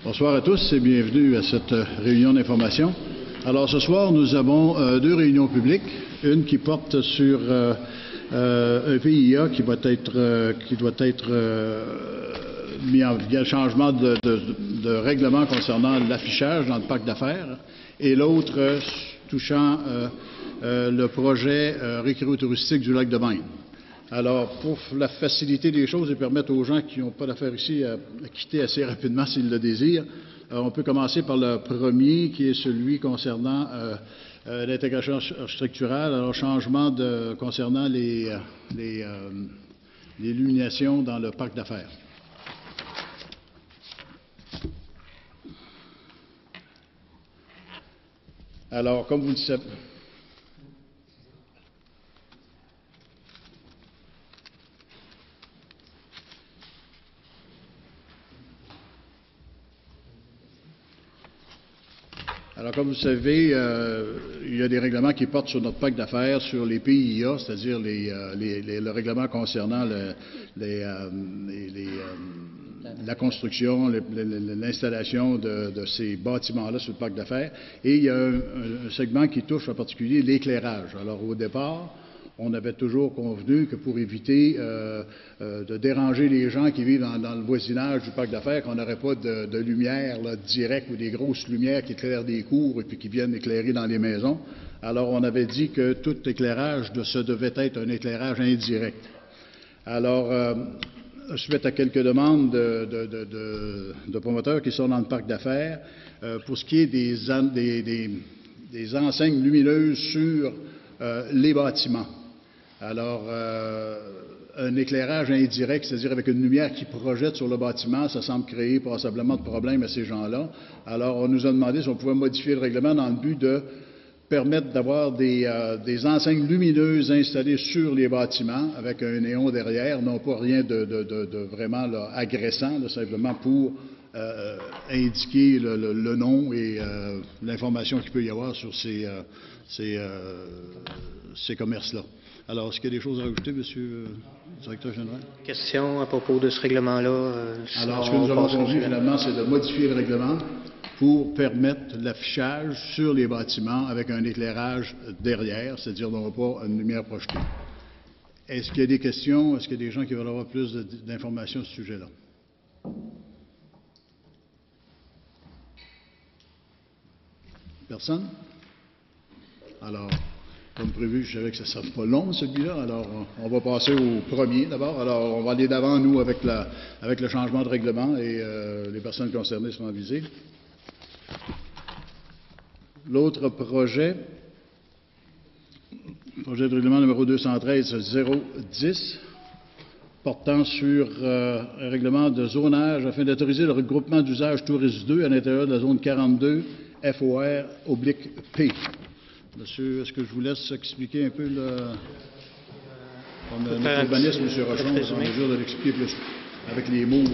Bonsoir à tous et bienvenue à cette réunion d'information. Alors ce soir, nous avons deux réunions publiques, une qui porte sur un PIA qui doit être mis en vigueur, changement de règlement concernant l'affichage dans le parc d'affaires, et l'autre touchant le projet récréo-touristique du lac de Vine. Alors, pour la facilité des choses et permettre aux gens qui n'ont pas d'affaires ici à quitter assez rapidement s'ils le désirent, on peut commencer par le premier, qui est celui concernant l'intégration structurale. Alors, changement concernant l'illumination dans le parc d'affaires. Alors, comme vous le savez... Alors, comme vous savez, il y a des règlements qui portent sur notre parc d'affaires, sur les PIA, c'est-à-dire le règlement concernant la construction, l'installation de ces bâtiments-là sur le parc d'affaires. Et il y a un segment qui touche en particulier l'éclairage. Alors, au départ, on avait toujours convenu que pour éviter de déranger les gens qui vivent dans le voisinage du parc d'affaires, qu'on n'aurait pas de lumière directe ou des grosses lumières qui éclairent des cours et puis qui viennent éclairer dans les maisons. Alors, on avait dit que tout éclairage devait être un éclairage indirect. Alors, suite à quelques demandes de promoteurs qui sont dans le parc d'affaires, pour ce qui est des enseignes lumineuses sur les bâtiments. Alors, un éclairage indirect, c'est-à-dire avec une lumière qui projette sur le bâtiment, ça semble créer passablement de problèmes à ces gens-là. Alors, on nous a demandé si on pouvait modifier le règlement dans le but de permettre d'avoir des enseignes lumineuses installées sur les bâtiments avec un néon derrière, non pas rien de vraiment là, agressant, là, simplement pour indiquer le nom et l'information qu'il peut y avoir sur ces commerces-là. Alors, est-ce qu'il y a des choses à rajouter, Monsieur le Directeur général? Question à propos de ce règlement-là. Alors, ce que nous avons convenu, finalement, c'est de modifier le règlement pour permettre l'affichage sur les bâtiments avec un éclairage derrière, c'est-à-dire qu'on n'a pas une lumière projetée. Est-ce qu'il y a des questions? Est-ce qu'il y a des gens qui veulent avoir plus d'informations à ce sujet-là? Personne? Alors, comme prévu, je savais que ça ne serait pas long, celui-là. Alors, on va passer au premier d'abord. Alors, on va aller d'avant, nous, avec le changement de règlement et les personnes concernées seront avisées. L'autre projet de règlement numéro 213-010, portant sur un règlement de zonage afin d'autoriser le regroupement d'usage Tourisme 2 à l'intérieur de la zone 42 FOR/P. Monsieur, est-ce que je vous laisse expliquer un peu notre urbaniste, M. Rochon, est en mesure de l'expliquer plus avec les mots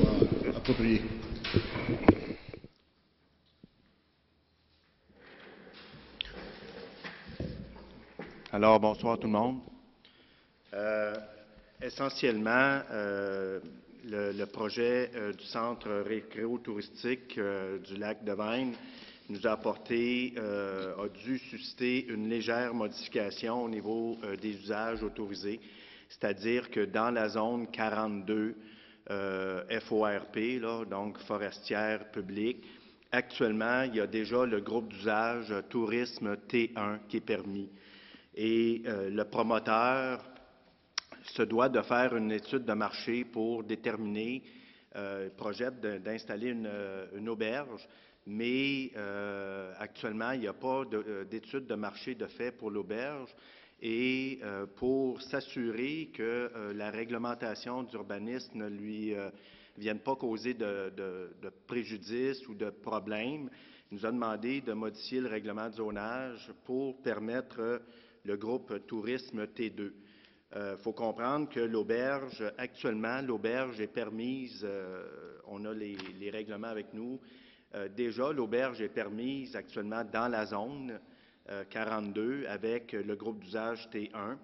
appropriés. Alors, bonsoir tout le monde. Essentiellement, le projet du centre récréo-touristique du lac de Vine nous a dû susciter une légère modification au niveau des usages autorisés, c'est-à-dire que dans la zone 42 FORP, là, donc forestière publique, actuellement, il y a déjà le groupe d'usage tourisme T1 qui est permis. Et le promoteur se doit de faire une étude de marché pour déterminer, projette d'installer une auberge, mais actuellement, il n'y a pas d'étude de marché de fait pour l'auberge. Et pour s'assurer que la réglementation d'urbanisme ne lui vienne pas causer de préjudice ou de problèmes, il nous a demandé de modifier le règlement de zonage pour permettre le groupe tourisme T2. Il faut comprendre que l'auberge, actuellement, l'auberge est permise, on a les règlements avec nous. Déjà, l'auberge est permise actuellement dans la zone 42 avec le groupe d'usage T1,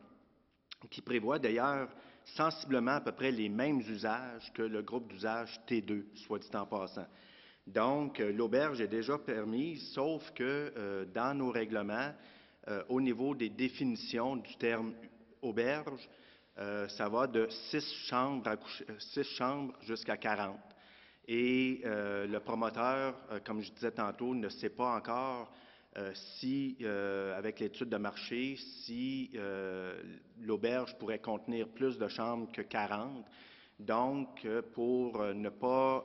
qui prévoit d'ailleurs sensiblement à peu près les mêmes usages que le groupe d'usage T2, soit dit en passant. Donc, l'auberge est déjà permise, sauf que dans nos règlements, au niveau des définitions du terme auberge, ça va de 6 chambres jusqu'à 40. Et le promoteur, comme je disais tantôt, ne sait pas encore si, avec l'étude de marché, si l'auberge pourrait contenir plus de chambres que 40. Donc, pour ne pas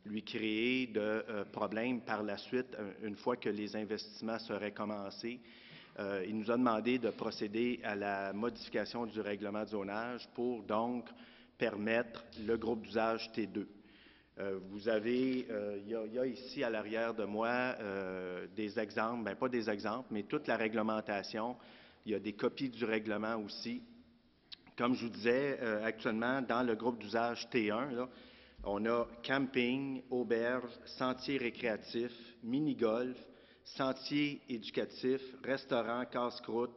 lui créer de problèmes par la suite, une fois que les investissements seraient commencés, il nous a demandé de procéder à la modification du règlement de zonage pour donc permettre le groupe d'usage T2. Vous avez, il y a ici à l'arrière de moi des exemples, bien pas des exemples, mais toute la réglementation. Il y a des copies du règlement aussi. Comme je vous disais, actuellement, dans le groupe d'usage T1, là, on a camping, auberge, sentier récréatif, mini-golf, sentier éducatif, restaurant, casse-croûte,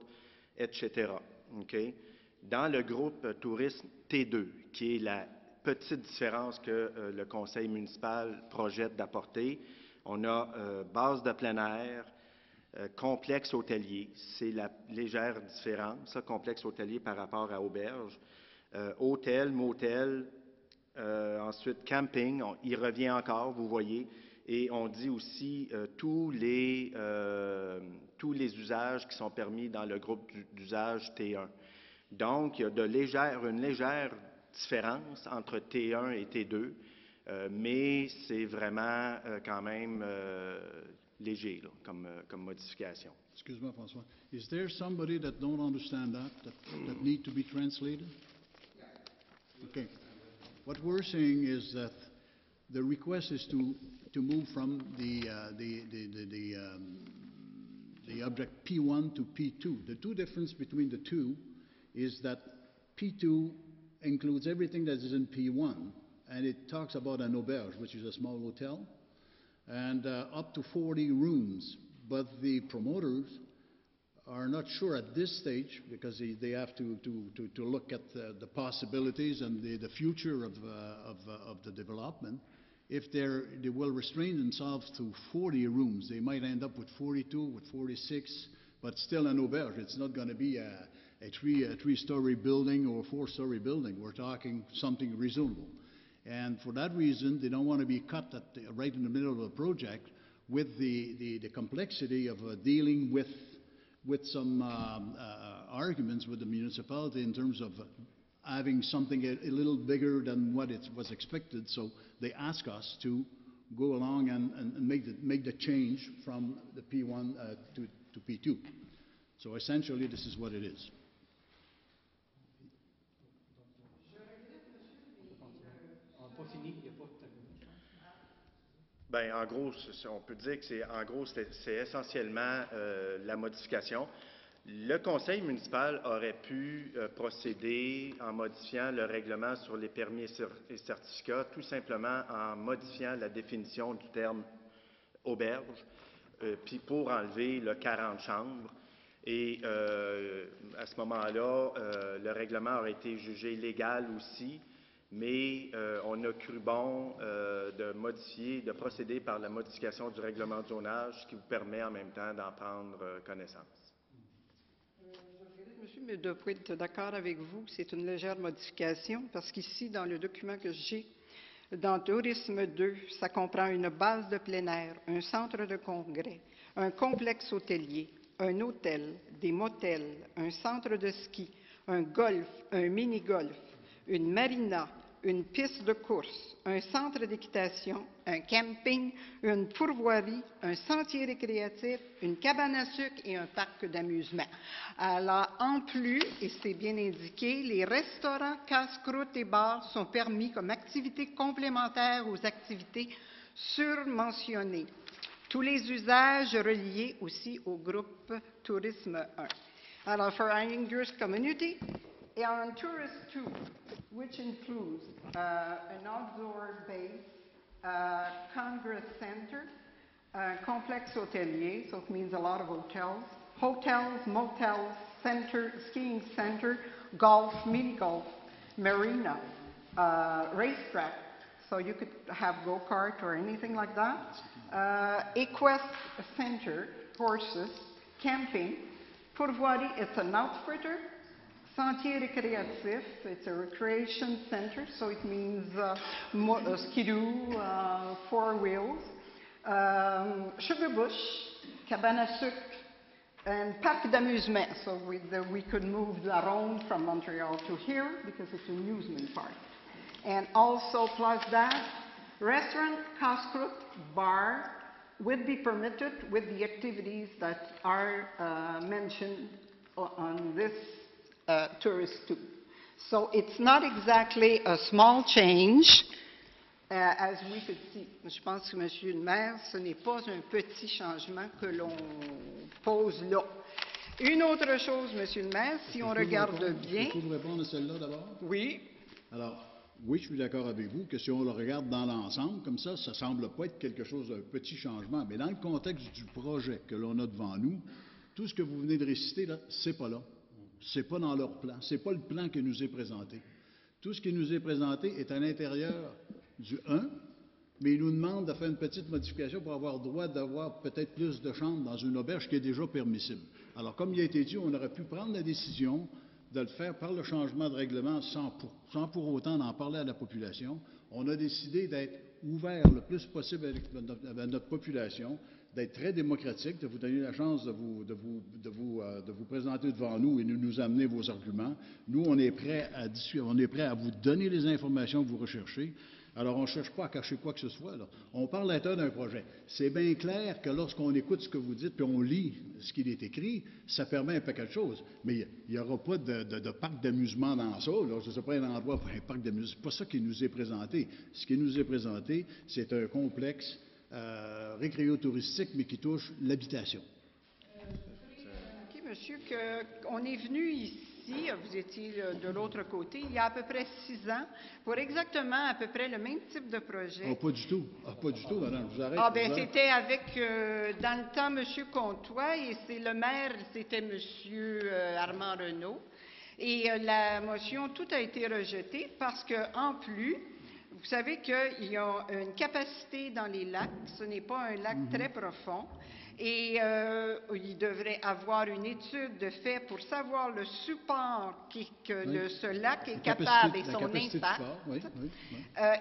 etc. Okay? Dans le groupe tourisme T2, qui est la petite différence que le conseil municipal projette d'apporter, on a base de plein air, complexe hôtelier, c'est la légère différence, ça, complexe hôtelier par rapport à auberge, hôtel, motel, ensuite camping, il revient encore, vous voyez, et on dit aussi tous les usages qui sont permis dans le groupe d'usage T1. Donc, il y a une légère différence entre T1 et T2, mais c'est vraiment quand même léger là, comme modification. Excuse-moi, François. Is there somebody that don't understand that need to be translated? Okay. What we're saying is that the request is to move from the object P1 to P2. The two difference between the two is that P2 includes everything that is in P1, and it talks about an auberge, which is a small hotel, and up to 40 rooms. But the promoters are not sure at this stage, because they have to look at the possibilities and the future of the development. If they will restrain themselves to 40 rooms, they might end up with 42, with 46, but still an auberge. It's not going to be a three-story building or a four-story building. We're talking something reasonable. And for that reason, they don't want to be cut right in the middle of the project with the complexity of dealing with some arguments with the municipality in terms of having something a little bigger than what it was expected. So they ask us to go along and make the change from the P1 to P2. So essentially, this is what it is. Bien, en gros, on peut dire que c'est essentiellement la modification. Le conseil municipal aurait pu procéder en modifiant le règlement sur les permis et certificats, tout simplement en modifiant la définition du terme auberge, puis pour enlever le 40 chambres. Et à ce moment-là, le règlement aurait été jugé légal aussi, mais on a cru bon de procéder par la modification du règlement de zonage, ce qui vous permet en même temps d'en prendre connaissance. Monsieur, mais je dois être d'accord avec vous, c'est une légère modification, parce qu'ici, dans le document que j'ai, dans Tourisme 2, ça comprend une base de plein air, un centre de congrès, un complexe hôtelier, un hôtel, des motels, un centre de ski, un golf, un mini-golf, une marina, une piste de course, un centre d'équitation, un camping, une pourvoirie, un sentier récréatif, une cabane à sucre et un parc d'amusement. Alors, en plus, et c'est bien indiqué, les restaurants, casse-croûte et bars sont permis comme activités complémentaires aux activités surmentionnées. Tous les usages reliés aussi au groupe Tourisme 1. Alors, for our English community, and on Tourist 2, which includes an outdoor base, Congress Center, complex hôtelier, so it means a lot of hotels, motels, skiing center, golf, mini-golf, marina, racetrack, so you could have go-kart or anything like that. Equest Center, horses, camping. Pourvoirie, it's an outfitter. Sentier récréatif, it's a recreation center, so it means skidoo, four wheels. Sugar Bush, cabane à sucre, and parc d'amusement. So we could move La Ronde from Montreal to here because it's an amusement park. And also plus that, restaurant, casse-croûte, bar would be permitted with the activities that are mentioned on this tourist tour. So it's not exactly a small change, as we could see. Je pense que Monsieur le maire, ce n'est pas un petit changement que l'on pose là. Une autre chose, Monsieur le maire, si on regarde bien... Est-ce que vous répondre à celle-là d'abord? Oui. Alors, oui, je suis d'accord avec vous que si on le regarde dans l'ensemble, comme ça ne semble pas être quelque chose d'un petit changement. Mais dans le contexte du projet que l'on a devant nous, tout ce que vous venez de réciter, là, c'est pas là. C'est pas dans leur plan. C'est pas le plan qui nous est présenté. Tout ce qui nous est présenté est à l'intérieur du 1, mais il nous demande de faire une petite modification pour avoir droit d'avoir peut-être plus de chambres dans une auberge qui est déjà permissible. Alors, comme il a été dit, on aurait pu prendre la décision de le faire par le changement de règlement sans pour autant en parler à la population. On a décidé d'être ouvert le plus possible avec notre population, d'être très démocratique, de vous donner la chance de vous présenter devant nous et de nous amener vos arguments. Nous, on est prêt à vous donner les informations que vous recherchez. Alors, on ne cherche pas à cacher quoi que ce soit, là. On parle à l'intérieur d'un projet. C'est bien clair que lorsqu'on écoute ce que vous dites puis on lit ce qu'il est écrit, ça permet un paquet de choses. Mais il n'y aura pas de parc d'amusement dans ça. Là. Ce n'est pas un endroit pour un parc d'amusement. Ce n'est pas ça qui nous est présenté. Ce qui nous est présenté, c'est un complexe récréo-touristique, mais qui touche l'habitation. OK, monsieur, on est venu ici, vous étiez de l'autre côté, il y a à peu près 6 ans, pour exactement à peu près le même type de projet. Oh, pas du tout. Ah, pas du tout, madame. Je vous arrête. Ah, bien, c'était avec, dans le temps, M. Comtois, et c'est le maire, c'était M. Armand Renaud. Et la motion, tout a été rejeté parce qu'en plus, vous savez qu'il y a une capacité dans les lacs, ce n'est pas un lac très profond, et il devrait avoir une étude de fait pour savoir le support ce lac est capable et son impact.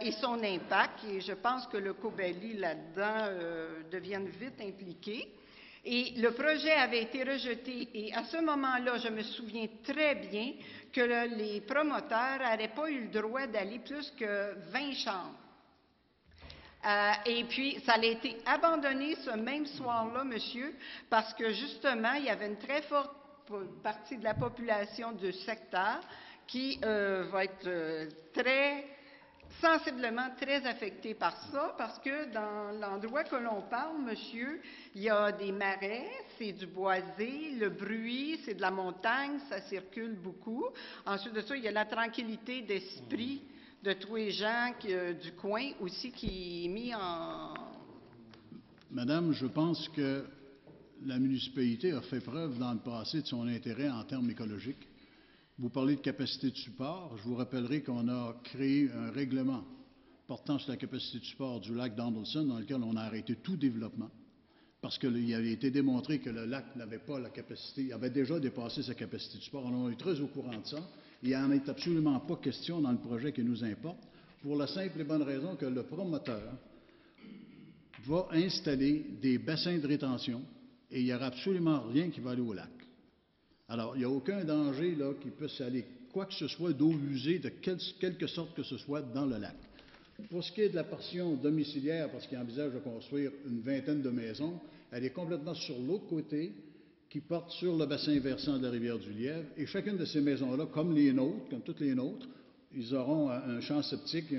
Et son impact, et je pense que le Cobelli là-dedans devienne vite impliqué. Et le projet avait été rejeté et à ce moment-là, je me souviens très bien que les promoteurs n'auraient pas eu le droit d'aller plus que 20 chambres. Et puis, ça a été abandonné ce même soir-là, monsieur, parce que justement, il y avait une très forte partie de la population du secteur qui va être sensiblement très affectée par ça, parce que dans l'endroit que l'on parle, monsieur, il y a des marais, c'est du boisé, le bruit, c'est de la montagne, ça circule beaucoup. Ensuite de ça, il y a la tranquillité d'esprit de tous les gens du coin aussi qui est mis en... Madame, je pense que la municipalité a fait preuve dans le passé de son intérêt en termes écologiques. Vous parlez de capacité de support. Je vous rappellerai qu'on a créé un règlement portant sur la capacité de support du lac d'Andelsson dans lequel on a arrêté tout développement parce qu'il avait été démontré que le lac n'avait pas la capacité, il avait déjà dépassé sa capacité de support. On est très au courant de ça. Il n'en est absolument pas question dans le projet qui nous importe pour la simple et bonne raison que le promoteur va installer des bassins de rétention et il n'y aura absolument rien qui va aller au lac. Alors, il n'y a aucun danger là, qu'il puisse aller quoi que ce soit d'eau usée de quelque sorte que ce soit dans le lac. Pour ce qui est de la portion domiciliaire, parce qu'il envisage de construire une vingtaine de maisons, elle est complètement sur l'autre côté, qui porte sur le bassin versant de la rivière du Lièvre. Et chacune de ces maisons-là, comme les nôtres, comme toutes les nôtres, ils auront un champ septique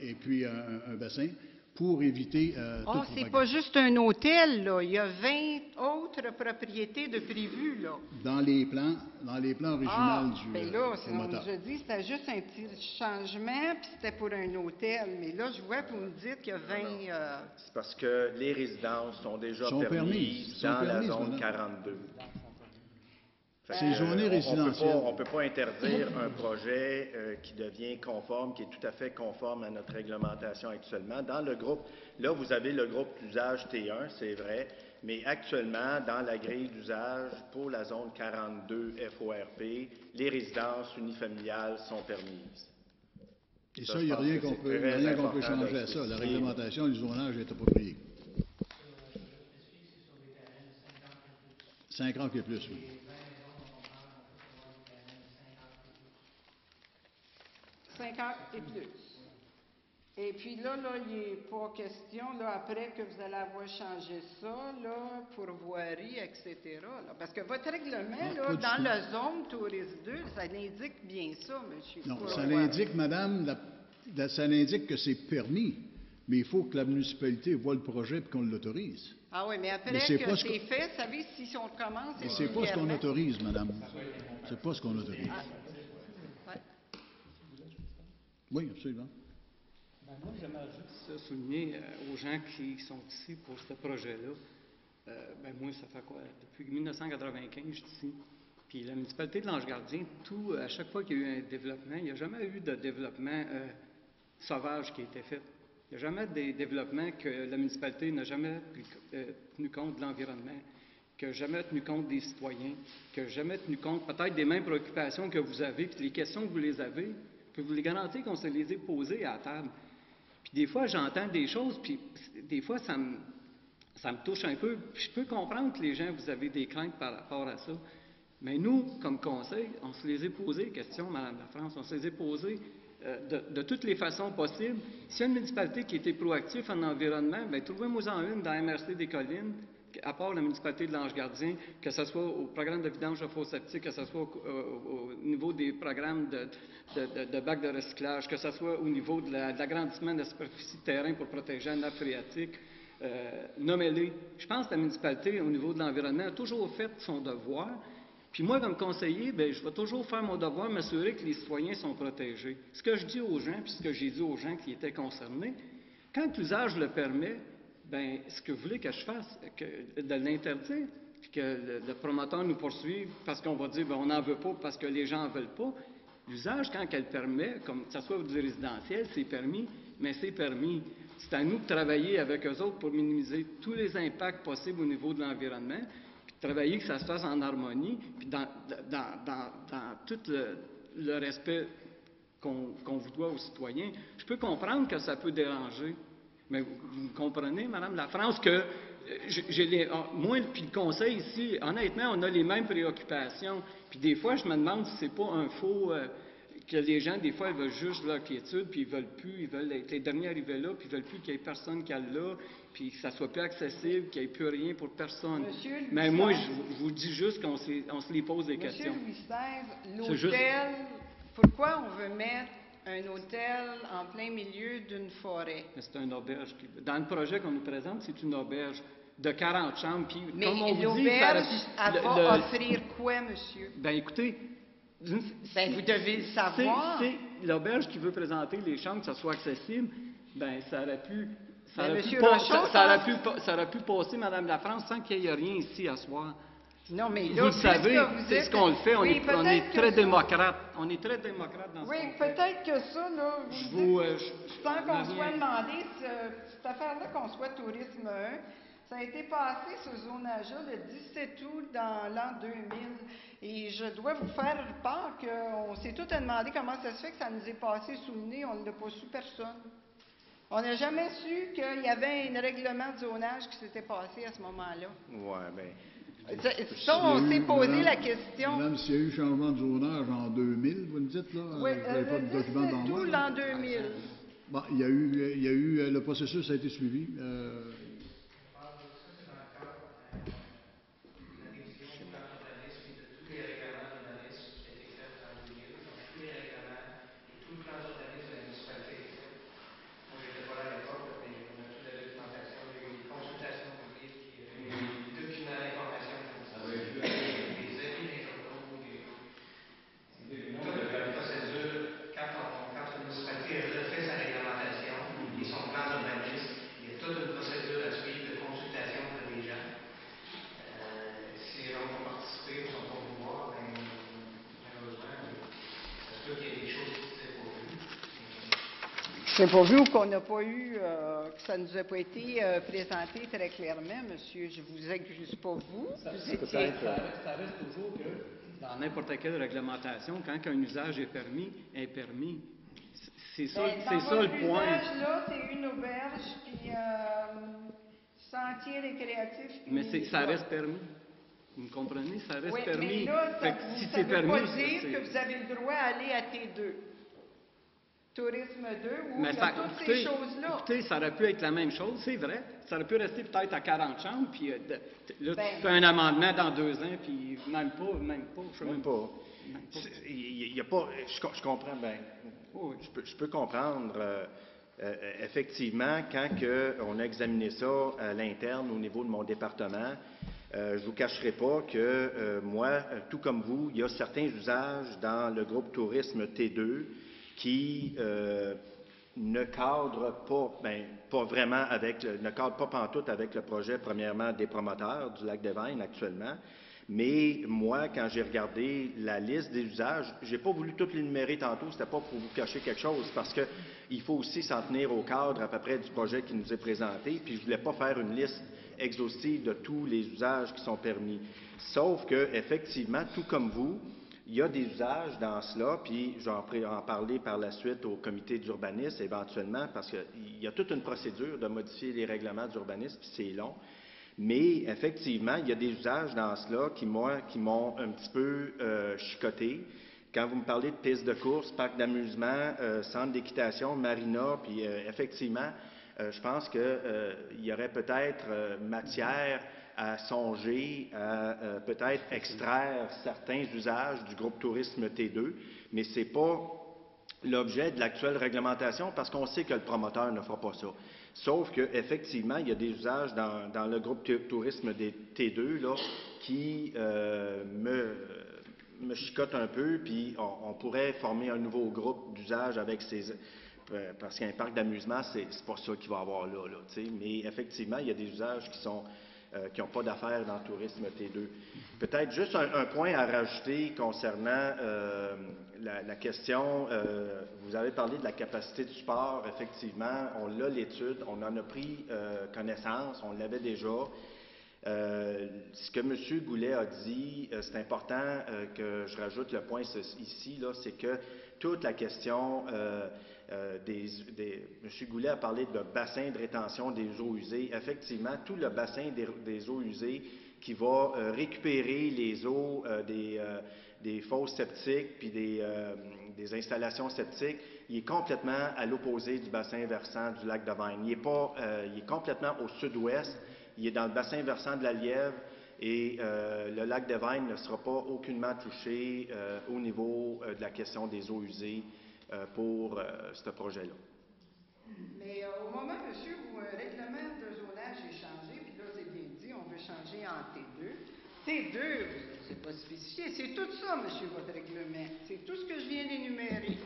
et puis un bassin pour éviter Oh, c'est pas juste un hôtel, là. Il y a 20 autres propriétés de prévues, là. Dans les plans originaux du mais là, promoteur. je dis, c'était juste un petit changement, puis c'était pour un hôtel. Mais là, je vois que vous me dites qu'il y a 20... C'est parce que les résidences sont déjà permises dans la zone 42. C'est zoné résidentiel. On ne peut pas interdire un projet qui devient conforme, qui est tout à fait conforme à notre réglementation actuellement. Dans le groupe, là, vous avez le groupe d'usage T1, c'est vrai, mais actuellement, dans la grille d'usage pour la zone 42 FORP, les résidences unifamiliales sont permises. Et ça, il n'y a rien qu'on peut changer à ça. La réglementation du zonage est appropriée. 50 et plus, oui. 50 et plus. Et puis là, il n'est pas question, là, après que vous allez avoir changé ça, là, pour voirie, etc. Là, parce que votre règlement, là, dans la zone touriste 2, ça indique bien ça, monsieur. Non, ça l'indique, madame, ça l'indique que c'est permis, mais il faut que la municipalité voie le projet et qu'on l'autorise. Ah oui, mais après que c'est fait, vous savez, si on commence... Mais c'est pas ce qu'on autorise, madame. C'est pas ce qu'on autorise. Ouais. Oui, absolument. Moi, j'aimerais juste souligner aux gens qui sont ici pour ce projet-là. Moi, ça fait quoi? Depuis 1995, je suis ici. Puis la municipalité de l'Ange-Gardien, à chaque fois qu'il y a eu un développement, il n'y a jamais eu de développement sauvage qui a été fait. Il n'y a jamais de développement que la municipalité n'a jamais tenu compte de l'environnement, qui n'a jamais tenu compte des citoyens, qui n'a jamais tenu compte peut-être des mêmes préoccupations que vous avez, puis les questions que vous les avez. Je peux vous les garantir qu'on se les a posées à la table. Puis des fois, j'entends des choses, puis des fois, ça me touche un peu. Puis je peux comprendre que les gens, vous avez des craintes par rapport à ça. Mais nous, comme conseil, on se les a posées, les questions, Mme Lafrance, on se les a posées de toutes les façons possibles. S'il y a une municipalité qui était proactive en environnement, bien, trouvez-moi-en une dans MRC des Collines, à part la municipalité de l'Ange-Gardien, que ce soit au programme de vidange de fosse septique, que ce soit au niveau des programmes de bacs de recyclage, que ce soit au niveau de l'agrandissement de la superficie de terrain pour protéger la nappe phréatique, nommez-les. Je pense que la municipalité, au niveau de l'environnement, a toujours fait son devoir. Puis moi, comme conseiller, bien, je vais toujours faire mon devoir, m'assurer que les citoyens sont protégés. Ce que je dis aux gens, puis ce que j'ai dit aux gens qui étaient concernés, quand l'usage le permet, bien, ce que vous voulez que je fasse, de l'interdire, puis que le promoteur nous poursuive parce qu'on va dire, bien, on n'en veut pas parce que les gens n'en veulent pas. L'usage, quand elle permet, comme que ce soit du résidentiel, c'est permis, mais c'est permis. C'est à nous de travailler avec eux autres pour minimiser tous les impacts possibles au niveau de l'environnement, puis de travailler que ça se fasse en harmonie, puis dans tout le respect qu'on vous doit aux citoyens. Je peux comprendre que ça peut déranger, mais vous comprenez, Mme Lafrance, que moi et le conseil ici, honnêtement, on a les mêmes préoccupations. Puis des fois, je me demande si c'est pas un faux... que les gens, des fois, ils veulent juste leur quiétude, puis ils veulent plus, ils veulent être les derniers arrivés là, puis ils veulent plus qu'il y ait personne qui aille là, puis que ça soit plus accessible, qu'il n'y ait plus rien pour personne. Mais moi, je vous dis juste qu'on se les pose des questions. Monsieur Louis XVI, l'hôtel, pourquoi on veut mettre un hôtel en plein milieu d'une forêt? C'est une auberge. Dans le projet qu'on nous présente, c'est une auberge de 40 chambres. Puis, mais comme on vous dit, l'auberge, elle va offrir quoi, monsieur? Bien, écoutez... Bien, vous devez le savoir. C'est l'auberge qui veut présenter les chambres, que ça soit accessible, bien, ça aurait pu... Ça aurait pu passer, Mme Lafrance, sans qu'il y ait rien ici à soir. Non, mais là, vous le savez, c'est ce qu'on le fait. On est très démocrate. On est très démocrate dans ce qu'on fait. Oui, peut-être que ça, là, sans qu'on soit demandé cette affaire-là, qu'on soit tourisme 1, ça a été passé, ce zonage-là, le 17 août dans l'an 2000. Et je dois vous faire part qu'on s'est tout demandé comment ça se fait que ça nous est passé sous le nez. On ne l'a pas su, personne. On n'a jamais su qu'il y avait un règlement de zonage qui s'était passé à ce moment-là. Oui, bien... Ça, on s'est posé la question. Madame, s'il y a eu changement de zonage en 2000, vous me dites, là? Oui, vous n'avez pas de document dans moi? Tout l'an 2000. Bon, il y a eu le processus a été suivi. Toute une procédure C'est pas vu ou qu'on n'a pas eu, que ça ne nous a pas été présenté très clairement, monsieur. Je vous accuse pas vous. Ça Vous étiez... ça reste toujours que dans n'importe quelle réglementation, quand un usage est permis, c'est ça, c'est ça le point. Là, c'est une auberge, puis sentier récréatif. Mais ça reste permis. Vous me comprenez? Ça reste permis. Mais là, fait que si c'est permis, pas dire que vous avez le droit d'aller à T2. Tourisme 2, ou mais toutes ces choses-là. Écoutez, ça aurait pu être la même chose, c'est vrai. Ça aurait pu rester peut-être à 40 chambres, puis là, tu fais un amendement dans 2 ans, puis même pas. Même pas. Il y a pas. Je comprends bien. Oui. Je peux comprendre. Effectivement, quand on a examiné ça à l'interne au niveau de mon département, je ne vous cacherai pas que moi, tout comme vous, il y a certains usages dans le groupe tourisme T2 qui ne cadrent pas vraiment ne cadrent pas pantoute avec le projet, premièrement, des promoteurs du lac des Vosges actuellement. Mais moi, quand j'ai regardé la liste des usages, je n'ai pas voulu tout l'énumérer tantôt, c'était pas pour vous cacher quelque chose, parce qu'il faut aussi s'en tenir au cadre à peu près du projet qui nous est présenté, puis je ne voulais pas faire une liste exhaustive de tous les usages qui sont permis. Sauf que, effectivement, tout comme vous, il y a des usages dans cela, puis je vais en parler par la suite au comité d'urbanisme éventuellement, parce qu'il y a toute une procédure de modifier les règlements d'urbanisme, puis c'est long. Mais effectivement, il y a des usages dans cela qui m'ont un petit peu chicoté. Quand vous me parlez de pistes de course, parcs d'amusement, centres d'équitation, marina, puis effectivement, je pense qu'il y aurait peut-être matière à songer à peut-être extraire certains usages du groupe tourisme T2, mais ce n'est pas l'objet de l'actuelle réglementation parce qu'on sait que le promoteur ne fera pas ça. Sauf qu'effectivement, il y a des usages dans le groupe tourisme des T2 là, qui me chicotent un peu, puis on pourrait former un nouveau groupe d'usages avec ces... Parce qu'un parc d'amusement, c'est pas ça qu'il va y avoir là mais effectivement, il y a des usages qui n'ont pas d'affaires dans le tourisme T2. Peut-être juste un point à rajouter concernant la question, vous avez parlé de la capacité du sport, effectivement, on l'a l'étude, on en a pris connaissance, on l'avait déjà. Ce que M. Goulet a dit, c'est important que je rajoute le point ici, là, c'est que toute la question M. Goulet a parlé de bassin de rétention des eaux usées. Effectivement, tout le bassin des eaux usées qui va récupérer les eaux des fosses septiques puis des installations septiques, il est complètement à l'opposé du bassin versant du lac de Vosges. Il est complètement au sud-ouest. Il est dans le bassin versant de la Lièvre et le lac de Vosges ne sera pas aucunement touché au niveau de la question des eaux usées pour ce projet-là. Mais au moment, monsieur, où un règlement de zonage est changé, puis là, c'est bien dit, on veut changer en T2. T2, c'est pas spécifié, c'est tout ça, monsieur, votre règlement. C'est tout ce que je viens d'énumérer.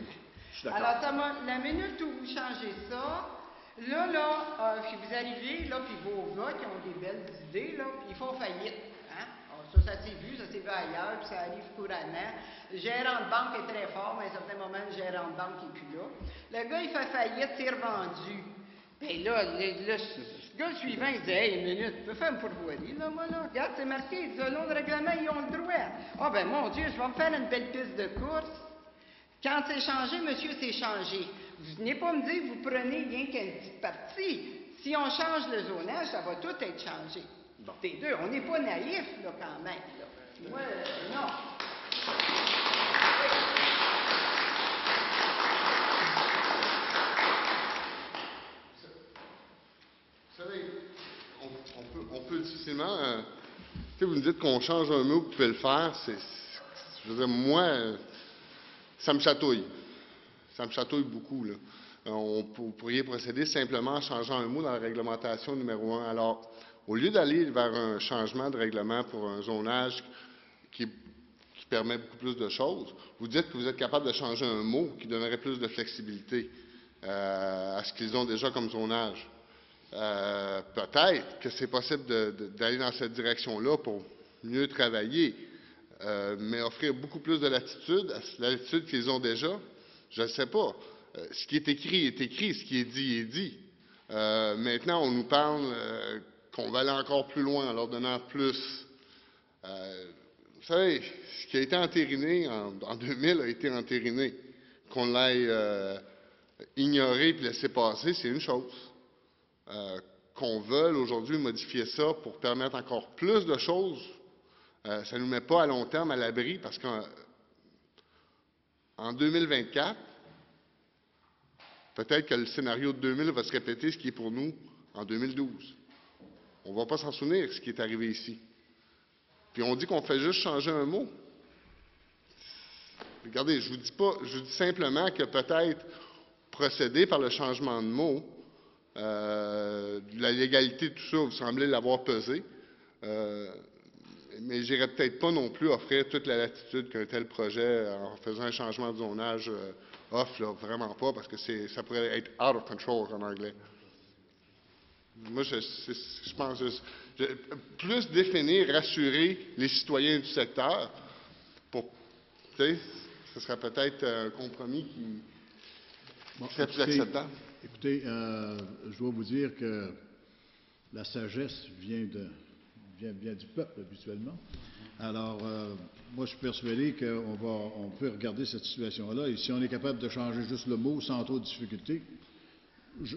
Je suis d'accord. Alors, la minute où vous changez ça, puis vous arrivez, là, puis vos gars qui ont des belles idées, là, puis ils font faillite. Hein? Alors, ça s'est vu ailleurs, puis ça arrive couramment. Le gérant de banque est très fort, mais à un certain moment, le gérant de banque n'est plus là. Le gars, il fait faillite, c'est revendu. Et là, le gars suivant, il dit « Hey, une minute, tu peux faire une pourvoirie, là, moi, là? Regarde, c'est marqué, selon le règlement, ils ont le droit. Ah, ben, mon Dieu, je vais me faire une belle piste de course. Quand c'est changé, monsieur, c'est changé. Vous venez pas me dire que vous prenez rien qu'une petite partie. Si on change le zonage, ça va tout être changé. Bon. T2, on n'est pas naïfs, là, quand même. Là. Ouais, non. Vous savez, on peut difficilement... vous me dites qu'on change un mot, vous pouvez le faire. Je veux dire, moi, ça me chatouille. Ça me chatouille beaucoup, là. Vous pourriez procéder simplement en changeant un mot dans la réglementation numéro 1. Alors, au lieu d'aller vers un changement de règlement pour un zonage qui permet beaucoup plus de choses, vous dites que vous êtes capable de changer un mot qui donnerait plus de flexibilité à ce qu'ils ont déjà comme zonage. Peut-être que c'est possible d'aller dans cette direction-là pour mieux travailler, mais offrir beaucoup plus de latitude à la latitude qu'ils ont déjà, je ne sais pas. ce qui est écrit, ce qui est dit est dit. Maintenant, on nous parle qu'on va aller encore plus loin en leur donnant plus. Vous savez, ce qui a été entériné en 2000 a été entériné. Qu'on l'aille ignorer et laisser passer, c'est une chose. Qu'on veuille aujourd'hui modifier ça pour permettre encore plus de choses, ça ne nous met pas à long terme à l'abri parce qu'en 2024, peut-être que le scénario de 2000 va se répéter, ce qui est pour nous en 2012. On ne va pas s'en souvenir de ce qui est arrivé ici. Puis on dit qu'on fait juste changer un mot. Regardez, je vous dis simplement que peut-être procéder par le changement de mot, la légalité de tout ça, vous semblez l'avoir pesé, mais j'irais peut-être pas non plus offrir toute la latitude qu'un tel projet, en faisant un changement de zonage, offre, là, vraiment pas, parce que ça pourrait être out of control en anglais. Moi, je pense plus définir, rassurer les citoyens du secteur, pour, tu sais, ce serait peut-être un compromis qui serait plus acceptable. Écoutez, je dois vous dire que la sagesse vient du peuple habituellement. Alors, moi, je suis persuadé qu'on peut regarder cette situation-là et si on est capable de changer juste le mot sans trop de difficulté,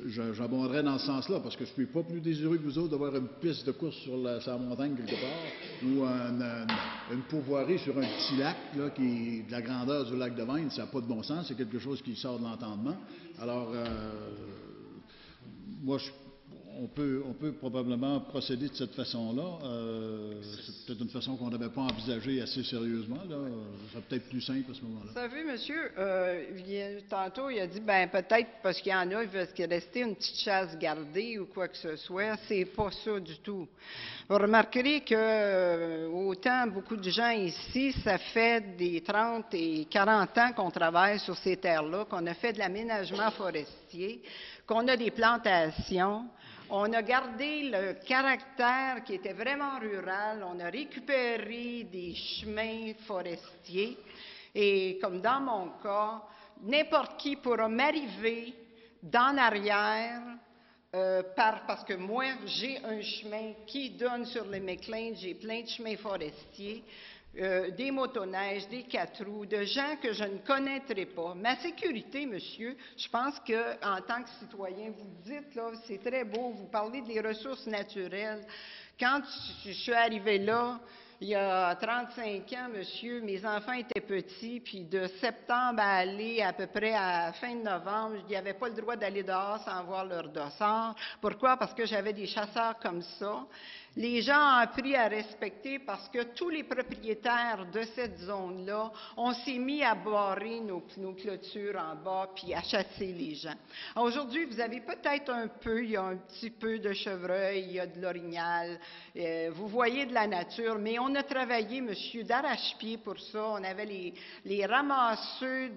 j'abonderais dans ce sens-là, parce que je ne suis pas plus désireux que vous autres d'avoir une piste de course sur la montagne quelque part, ou une pourvoirie sur un petit lac là, qui est de la grandeur du lac de Vine. Ça n'a pas de bon sens, c'est quelque chose qui sort de l'entendement. Alors, moi, on peut probablement procéder de cette façon-là. C'est peut-être une façon qu'on n'avait pas envisagée assez sérieusement. Là. Ça serait peut-être plus simple à ce moment-là. Vous savez, monsieur, tantôt, il a dit, ben peut-être parce qu'il y en a, il veut rester une petite chasse gardée ou quoi que ce soit. C'est pas ça du tout. Vous remarquerez que autant beaucoup de gens ici, ça fait des 30 et 40 ans qu'on travaille sur ces terres-là, qu'on a fait de l'aménagement forestier, qu'on a des plantations. On a gardé le caractère qui était vraiment rural. On a récupéré des chemins forestiers. Et comme dans mon cas, n'importe qui pourra m'arriver d'en arrière parce que moi, j'ai un chemin qui donne sur les McLean. J'ai plein de chemins forestiers. Des motoneiges, des 4 roues, de gens que je ne connaîtrai pas. Ma sécurité, monsieur, je pense qu'en tant que citoyen, vous dites, là, c'est très beau, vous parlez des ressources naturelles. Quand je suis arrivée là, il y a 35 ans, monsieur, mes enfants étaient petits, puis de septembre à aller à peu près à la fin de novembre, il n'y avait pas le droit d'aller dehors sans voir leur dossard. Pourquoi? Parce que j'avais des chasseurs comme ça. Les gens ont appris à respecter parce que tous les propriétaires de cette zone-là, on s'est mis à barrer nos clôtures en bas puis à chasser les gens. Aujourd'hui, vous avez peut-être il y a un petit peu de chevreuil, il y a de l'orignal, vous voyez de la nature, mais on a travaillé, monsieur, d'arrache-pied pour ça. On avait les ramasseux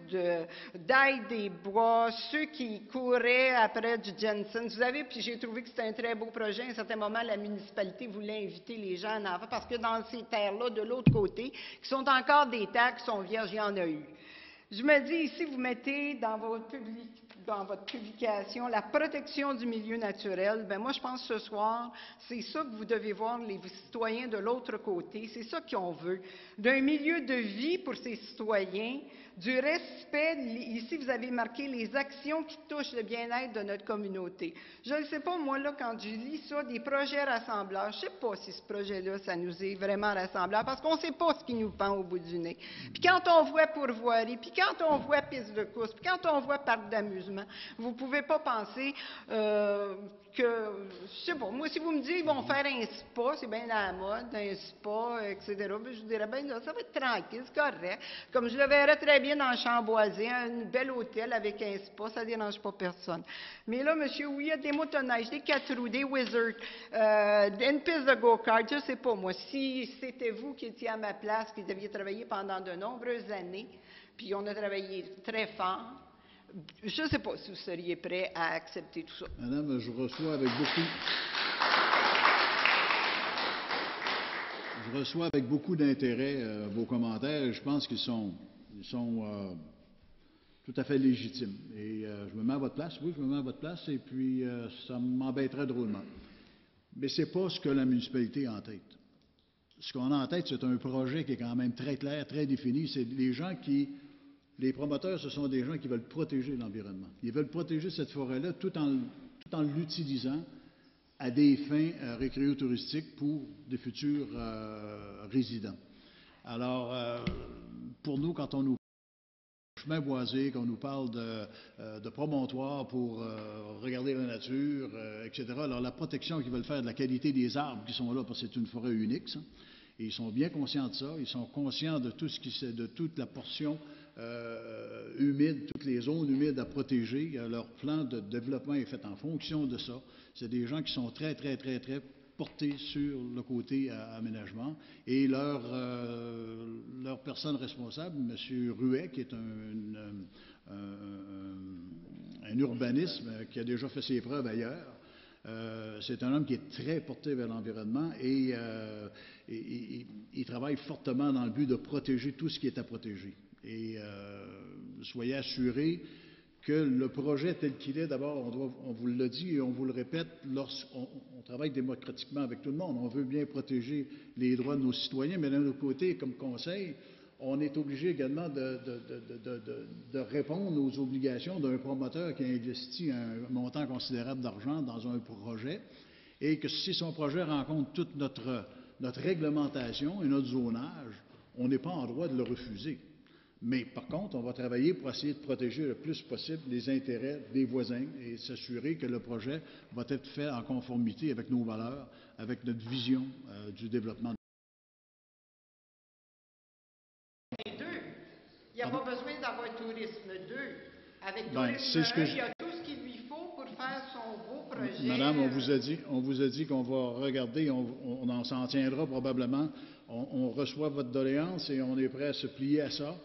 d'ail des bois, ceux qui couraient après du Jensen. Vous savez, puis j'ai trouvé que c'était un très beau projet. À un certain moment, la municipalité voulait inviter les gens en avant parce que dans ces terres-là, de l'autre côté, qui sont encore des terres qui sont vierges, il y en a eu. Je me dis ici, vous mettez dans votre publication la protection du milieu naturel. Bien, moi, je pense ce soir, c'est ça que vous devez voir les citoyens de l'autre côté. C'est ça qu'on veut. D'un milieu de vie pour ces citoyens, du respect. Ici, vous avez marqué les actions qui touchent le bien-être de notre communauté. Je ne sais pas, moi, là, quand je lis ça, des projets rassembleurs, je ne sais pas si ce projet-là, ça nous est vraiment rassembleur, parce qu'on ne sait pas ce qui nous pend au bout du nez. Puis quand on voit pourvoirie, puis quand on voit piste de course, puis quand on voit parc d'amusement, vous ne pouvez pas penser que, je sais pas, moi, si vous me dites, ils vont faire un spa, c'est bien à la mode, un spa, etc., bien, je dirais, bien là, ça va être tranquille, c'est correct. Comme je le verrais très bien dans Chamboisé, un bel hôtel avec un spa, ça ne dérange pas personne. Mais là, monsieur, oui, il y a des motoneiges, des 4 roues, des wizards, une piste de go-kart, je ne sais pas, moi, si c'était vous qui étiez à ma place, qui deviez travailler pendant de nombreuses années, puis on a travaillé très fort, je ne sais pas si vous seriez prêt à accepter tout ça. Madame, je reçois avec beaucoup d'intérêt vos commentaires et je pense qu'ils sont tout tout à fait légitime. Et je me mets à votre place, oui, je me mets à votre place, et puis ça m'embêterait drôlement. Mais ce n'est pas ce que la municipalité a en tête. Ce qu'on a en tête, c'est un projet qui est quand même très clair, très défini. C'est les gens qui... Les promoteurs, ce sont des gens qui veulent protéger l'environnement. Ils veulent protéger cette forêt-là tout en l'utilisant à des fins récréotouristiques pour des futurs résidents. Alors, pour nous, quand on nous parle de chemin boisé, qu'on nous parle de promontoires pour regarder la nature, etc., alors la protection qu'ils veulent faire de la qualité des arbres qui sont là, parce que c'est une forêt unique, ça, et ils sont bien conscients de ça, ils sont conscients de de toute la portion humide, toutes les zones humides à protéger. Leur plan de développement est fait en fonction de ça. C'est des gens qui sont très portés sur le côté aménagement. Et leur personne responsable, M. Ruet, qui est un urbanisme qui a déjà fait ses preuves ailleurs, c'est un homme qui est très porté vers l'environnement et il travaille fortement dans le but de protéger tout ce qui est à protéger. Et soyez assurés que le projet tel qu'il est, d'abord, on vous l'a dit et on vous le répète, lorsqu'on travaille démocratiquement avec tout le monde, on veut bien protéger les droits de nos citoyens, mais d'un autre côté, comme conseil, on est obligé également de répondre aux obligations d'un promoteur qui a investi un montant considérable d'argent dans un projet et que si son projet rencontre toute notre réglementation et notre zonage, on n'est pas en droit de le refuser. Mais par contre, on va travailler pour essayer de protéger le plus possible les intérêts des voisins et s'assurer que le projet va être fait en conformité avec nos valeurs, avec notre vision du développement. Les deux. Il n'y a pas besoin d'avoir Tourisme 2. Avec Ben, Tourisme 1, il y a tout ce qu'il lui faut pour faire son beau projet. Madame, on vous a dit qu'on va regarder, on s'en tiendra probablement. On reçoit votre doléance et on est prêt à se plier à ça.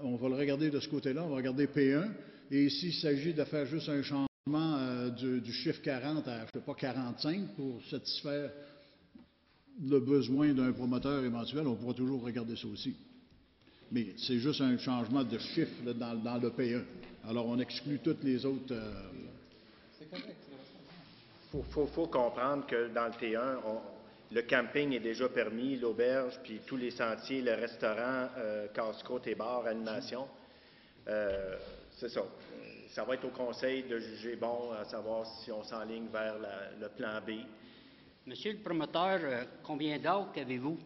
On va le regarder de ce côté-là, on va regarder P1. Et s'il s'agit de faire juste un changement du chiffre 40 à, je ne sais pas, 45 pour satisfaire le besoin d'un promoteur éventuel, on pourra toujours regarder ça aussi. Mais c'est juste un changement de chiffre là, dans le P1. Alors, on exclut toutes les autres... faut comprendre que dans le T1, le camping est déjà permis, l'auberge, puis tous les sentiers, le restaurant, casse-croûte et bar, animation. C'est ça. Ça va être au conseil de juger bon, à savoir si on s'enligne vers le plan B. Monsieur le promoteur, combien d'acres avez-vous?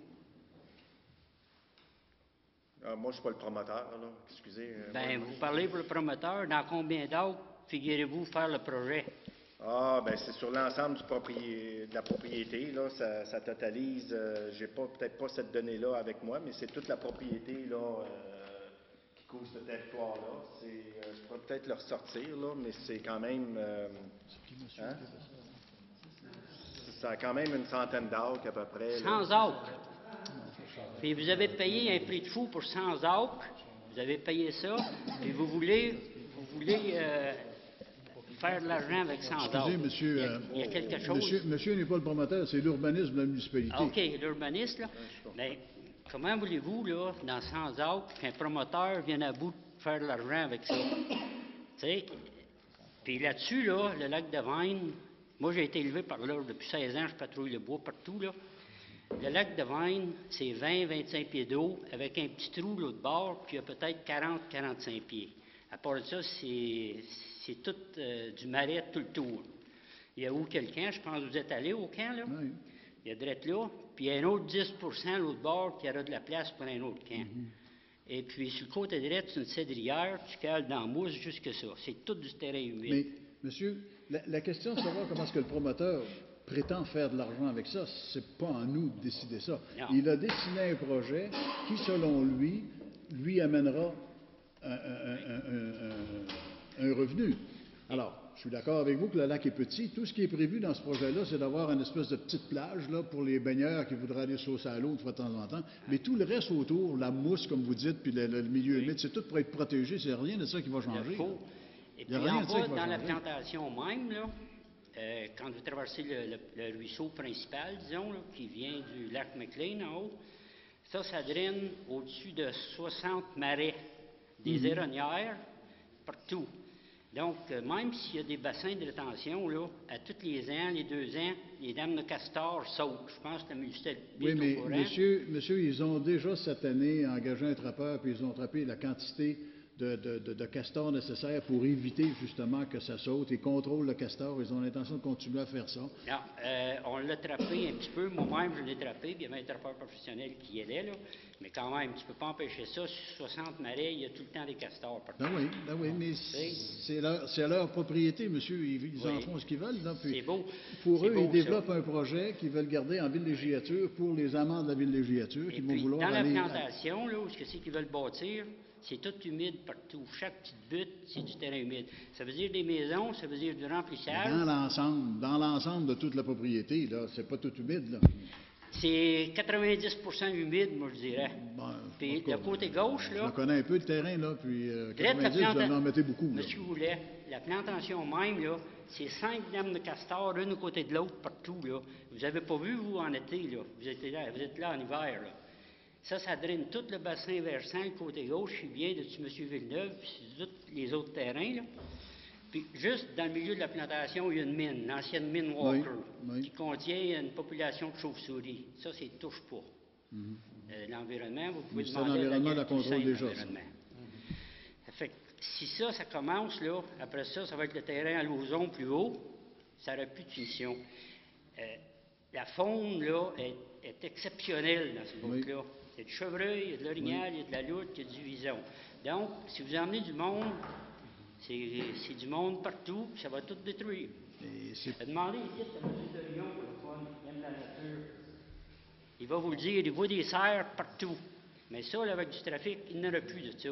Moi, je ne suis pas le promoteur, là. Excusez. Vous parlez pour le promoteur. Dans combien d'acres figurez-vous faire le projet? Ben c'est sur l'ensemble de la propriété, là, ça totalise, j'ai peut-être pas cette donnée-là avec moi, mais c'est toute la propriété, là, qui couvre ce territoire-là. Je pourrais peut-être le ressortir, là, mais c'est quand même, ça a quand même une centaine d'acres à peu près. 100 acres. Puis vous avez payé un prix de fou pour 100 acres, vous avez payé ça, puis vous voulez faire de l'argent avec 100 acres. Excusez, monsieur, il y a quelque chose. Monsieur n'est pas le promoteur, c'est l'urbanisme de la municipalité. OK, l'urbanisme, là. Mais comment voulez-vous, là, dans 100 acres, qu'un promoteur vienne à bout de faire de l'argent avec ça? Tu sais? Puis là-dessus, là, le lac de Vine, moi, j'ai été élevé par là depuis 16 ans, je patrouille le bois partout, là. Le lac de Vine, c'est 20-25 pieds d'eau, avec un petit trou l'autre bord, puis il y a peut-être 40-45 pieds. À part de ça, c'est tout du marais tout le tour. Il y a où quelqu'un, je pense que vous êtes allé au camp, là? Oui. Il y a direct là, puis il y a un autre 10% l'autre bord qui aura de la place pour un autre camp. Et puis, sur le côté droit, c'est une cédrière, tu cales dans la mousse jusque ça. C'est tout du terrain humide. Mais, monsieur, la question de savoir comment est-ce que le promoteur prétend faire de l'argent avec ça, c'est pas à nous de décider ça. Non. Il a dessiné un projet qui, selon lui amènera un revenu. Alors, je suis d'accord avec vous que le lac est petit. Tout ce qui est prévu dans ce projet-là, c'est d'avoir une espèce de petite plage là, pour les baigneurs qui voudraient aller saucer à l'eau de temps en temps. Mais tout le reste autour, la mousse, comme vous dites, puis le milieu humide, c'est tout pour être protégé. C'est rien de ça qui va changer. Et puis en bas, dans la plantation même, là, quand vous traversez le ruisseau principal, disons, là, qui vient du lac McLean en haut, ça draine au-dessus de 60 marais, des éronnières, partout. Donc, même s'il y a des bassins de rétention, là, à tous les ans, les 2 ans, les dames de castor sautent. Je pense que la municipalité Oui, est mais au courant. monsieur, ils ont déjà cette année engagé un trappeur, puis ils ont trappé la quantité de castors nécessaires pour éviter justement que ça saute. Ils contrôlent le castor, ils ont l'intention de continuer à faire ça. Non, on l'a trappé un petit peu. Moi-même, je l'ai trappé, puis il y avait un trappeur professionnel qui y allait, là. Mais quand même, tu ne peux pas empêcher ça. Sur 60 marais, il y a tout le temps des castors partout. Ben oui, mais c'est leur propriété, monsieur. Ils en font ce qu'ils veulent. Là, puis C'est beau. Pour eux, beau, ils développent un projet qu'ils veulent garder en villégiature pour les amants de la villégiature Et qui vont puis, vouloir dans la aller... plantation, là, où ce que c'est qu'ils veulent bâtir, c'est tout humide partout. Chaque petite butte, c'est du terrain humide. Ça veut dire des maisons, ça veut dire du remplissage. Dans l'ensemble de toute la propriété, là, c'est pas tout humide, là. C'est 90% humide, moi, je dirais. Bon, Puis, le côté gauche, je là, connais un peu le terrain, là, puis Drette, 90, vous en mettez beaucoup, là. Monsieur Goulet, la plantation même, là, c'est 5 dames de castor, l'une au côté de l'autre, partout, là. Vous n'avez pas vu, vous, en été, là. Vous êtes là en hiver, là. Ça draine tout le bassin versant, le côté gauche, je suis bien dessus M. Villeneuve, puis sur tous les autres terrains, là. Puis, juste dans le milieu de la plantation, il y a une mine, l'ancienne mine Walker, qui contient une population de chauves-souris. Ça, c'est touche pas. L'environnement, vous pouvez Mais demander l'environnement la contrôle déjà, ça. Ça fait que si ça commence, là, après ça, ça va être le terrain à l'ozon plus haut, ça n'aura plus de finition. La faune, là, est exceptionnelle dans ce bout-là. Il y a du chevreuil, il y a de l'orignal, il y a de la loutre, il y a du vison. Donc, si vous emmenez du monde, c'est du monde partout, puis ça va tout détruire. Demandez ici à M. Dorion pour le fun, il aime la nature. Il va vous le dire, il voit des cerfs partout. Mais ça, là, avec du trafic, il n'y en aura plus de ça.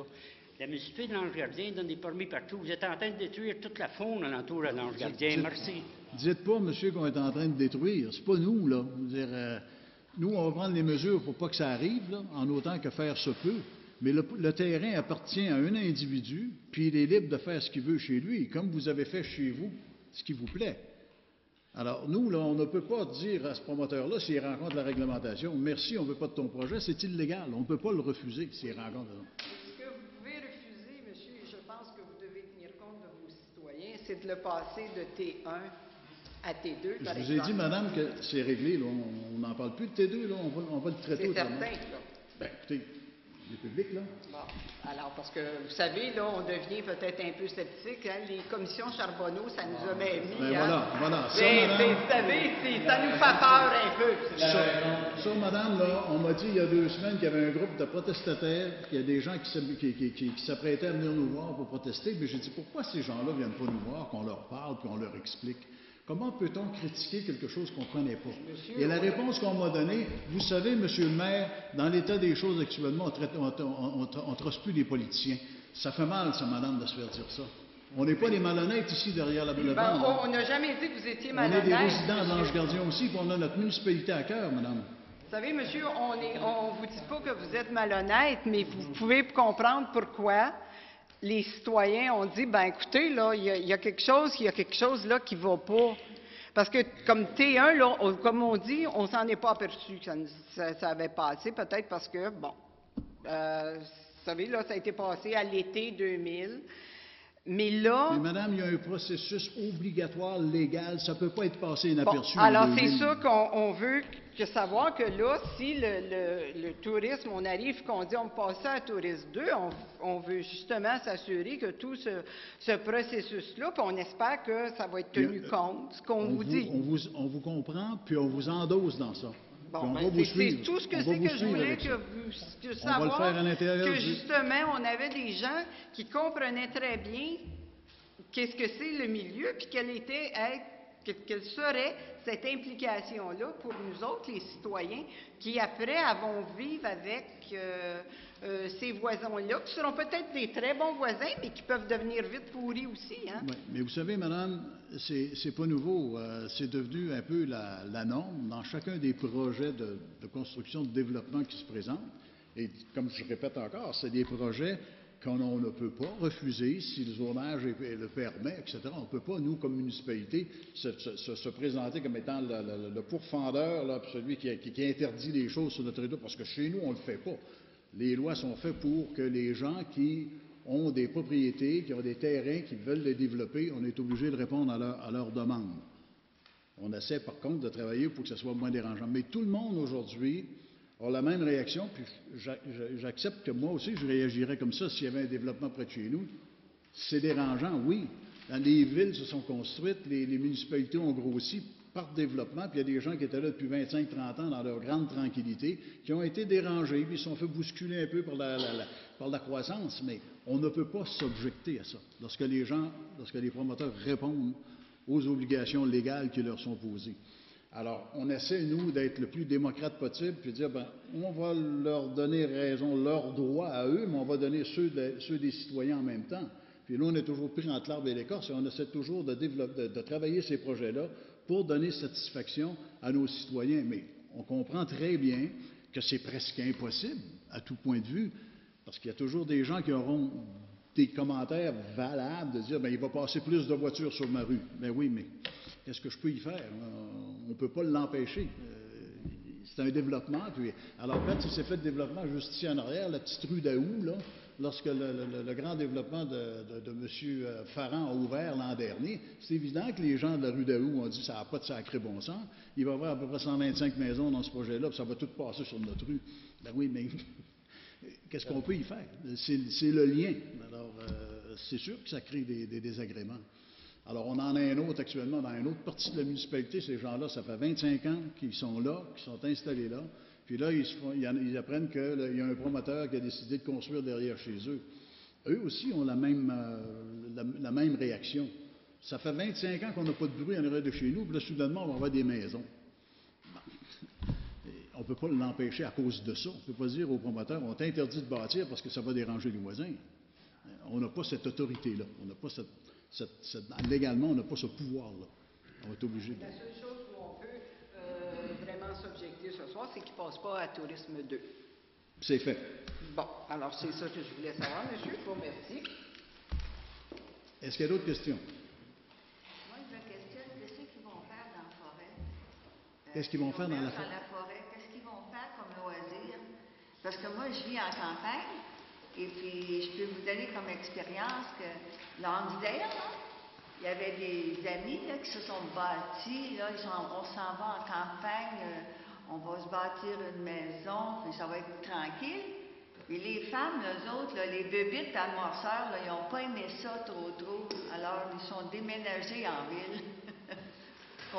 La municipalité de l'Ange-Gardien donne des permis partout. Vous êtes en train de détruire toute la faune alentour de l'Ange-Gardien. Merci. Dites pas, monsieur, qu'on est en train de détruire. C'est pas nous, là. Nous, on va prendre les mesures pour pas que ça arrive, là, en autant que faire se peut. Mais le terrain appartient à un individu, puis il est libre de faire ce qu'il veut chez lui, comme vous avez fait chez vous, ce qui vous plaît. Alors, nous, là, on ne peut pas dire à ce promoteur-là, s'il rencontre la réglementation, merci, on ne veut pas de ton projet, c'est illégal. On ne peut pas le refuser s'il rencontre. Ce que vous pouvez refuser, monsieur, et je pense que vous devez tenir compte de vos citoyens, c'est de le passer de T1 à T2, par exemple. Je vous ai dit, madame, que c'est réglé, là. On n'en parle plus de T2, là. On va le traiter autrement. C'est certain, là. Bien, écoutez, le public, là. Bon, alors, parce que, vous savez, là, on devient peut-être un peu sceptique, hein? Les commissions Charbonneau, ça nous a même mis, Ben voilà. Ça, mais, madame, vous savez, ça nous fait peur un peu. ça, madame, là, on m'a dit il y a 2 semaines qu'il y avait un groupe de protestataires, qu'il y a des gens qui s'apprêtaient à venir nous voir pour protester, mais j'ai dit, pourquoi ces gens-là ne viennent pas nous voir, qu'on leur parle, puis on leur explique? Comment peut-on critiquer quelque chose qu'on ne connaît pas? Et la réponse qu'on m'a donnée, vous savez, monsieur le maire, dans l'état des choses actuellement, on ne trace plus les politiciens. Ça fait mal, ça, madame, de se faire dire ça. On n'est pas des malhonnêtes ici derrière la bande. On n'a jamais dit que vous étiez On malhonnête. est des résidents de l'Ange-Gardien aussi, puis on a notre municipalité à cœur, madame. Vous savez, monsieur, on ne vous dit pas que vous êtes malhonnête, mais vous pouvez comprendre pourquoi les citoyens ont dit, ben écoutez, là, il y a quelque chose là qui ne va pas. Parce que comme T1, là, comme on dit, on s'en est pas aperçu que ça avait passé, peut-être parce que, bon, vous savez, là, ça a été passé à l'été 2000. Mais là... Mais madame, il y a un processus obligatoire légal, ça ne peut pas être passé inaperçu. Bon, alors c'est ça qu'on veut savoir que là, si le tourisme, on arrive, qu'on dit on passe à tourisme 2, on veut justement s'assurer que tout ce processus-là, puis on espère que ça va être tenu compte, ce qu'on vous dit. On vous comprend, puis on vous endosse dans ça. Bon, c'est tout ce que c'est que je voulais que savoir, on va le faire à l'intérieur que justement, on avait des gens qui comprenaient très bien qu'est-ce que c'est le milieu, puis quelle serait cette implication-là pour nous autres, les citoyens, qui après avons vivre avec ces voisins-là, qui seront peut-être des très bons voisins, mais qui peuvent devenir vite pourris aussi. Hein? Oui, mais vous savez, madame, c'est pas nouveau. C'est devenu un peu la norme dans chacun des projets de construction, de développement qui se présentent. Et comme je répète encore, c'est des projets qu'on ne peut pas refuser si le zonage le permet, etc. On ne peut pas, nous, comme municipalité, se présenter comme étant le pourfendeur, là, celui qui interdit les choses sur notre territoire, parce que chez nous, on ne le fait pas. Les lois sont faites pour que les gens qui ont des propriétés, qui ont des terrains, qui veulent les développer, on est obligé de répondre à leurs demandes. On essaie par contre de travailler pour que ce soit moins dérangeant. Mais tout le monde aujourd'hui a la même réaction, puis j'accepte que moi aussi je réagirais comme ça s'il y avait un développement près de chez nous. C'est dérangeant, oui. Les villes se sont construites, les municipalités ont grossi par développement, puis il y a des gens qui étaient là depuis 25-30 ans dans leur grande tranquillité, qui ont été dérangés, puis ils se sont fait bousculer un peu par la croissance, mais on ne peut pas s'objecter à ça. Lorsque les promoteurs répondent aux obligations légales qui leur sont posées. Alors, on essaie, nous, d'être le plus démocrate possible, puis de dire, ben, on va leur donner raison, leurs droits à eux, mais on va donner ceux des citoyens en même temps. Puis nous, on est toujours pris entre l'arbre et l'écorce, et on essaie toujours de travailler ces projets-là pour donner satisfaction à nos citoyens. Mais on comprend très bien que c'est presque impossible, à tout point de vue, parce qu'il y a toujours des gens qui auront des commentaires valables de dire, bien, il va passer plus de voitures sur ma rue. Ben oui, mais qu'est-ce que je peux y faire? On ne peut pas l'empêcher. C'est un développement. Puis, alors, quand il s'est fait le développement juste ici en arrière, la petite rue d'Aou, là, lorsque le grand développement de M. Farran a ouvert l'an dernier, c'est évident que les gens de la rue d'Aou ont dit ça n'a pas de sacré bon sens. Il va y avoir à peu près 125 maisons dans ce projet-là, puis ça va tout passer sur notre rue. Ben oui, mais qu'est-ce qu'on peut y faire? C'est le lien. Alors, c'est sûr que ça crée des désagréments. Alors, on en a un autre actuellement dans une autre partie de la municipalité. Ces gens-là, ça fait 25 ans qu'ils sont là, qu'ils sont installés là. Puis là, ils apprennent qu'il y a un promoteur qui a décidé de construire derrière chez eux. Eux aussi ont la même réaction. Ça fait 25 ans qu'on n'a pas de bruit en arrière de chez nous, puis là, soudainement, on va avoir des maisons. Bon. On ne peut pas l'empêcher à cause de ça. On ne peut pas dire aux promoteurs, on t'interdit de bâtir parce que ça va déranger les voisins. On n'a pas cette autorité-là. On n'a pas légalement, on n'a pas ce pouvoir-là. On est obligé de... La seule chose où on peut vraiment s'objecter ce soir, c'est qu'il ne passe pas à Tourisme 2. C'est fait. Bon, alors c'est ça que je voulais savoir, monsieur. Je vous remercie. Est-ce qu'il y a d'autres questions? Moi, je me questionne, qu'est-ce qu'ils vont faire dans la forêt? Qu'est-ce qu'ils vont faire dans la forêt? Qu'est-ce qu'ils vont faire comme loisir? Parce que moi, je vis en campagne, et puis je peux vous donner comme expérience que dans Lansdale, il y avait des amis là, qui se sont bâtis, là, on s'en va en campagne, on va se bâtir une maison, puis ça va être tranquille. Et les femmes, eux autres, là, les bébites à Morceur, ils n'ont pas aimé ça trop. Alors, ils sont déménagés en ville.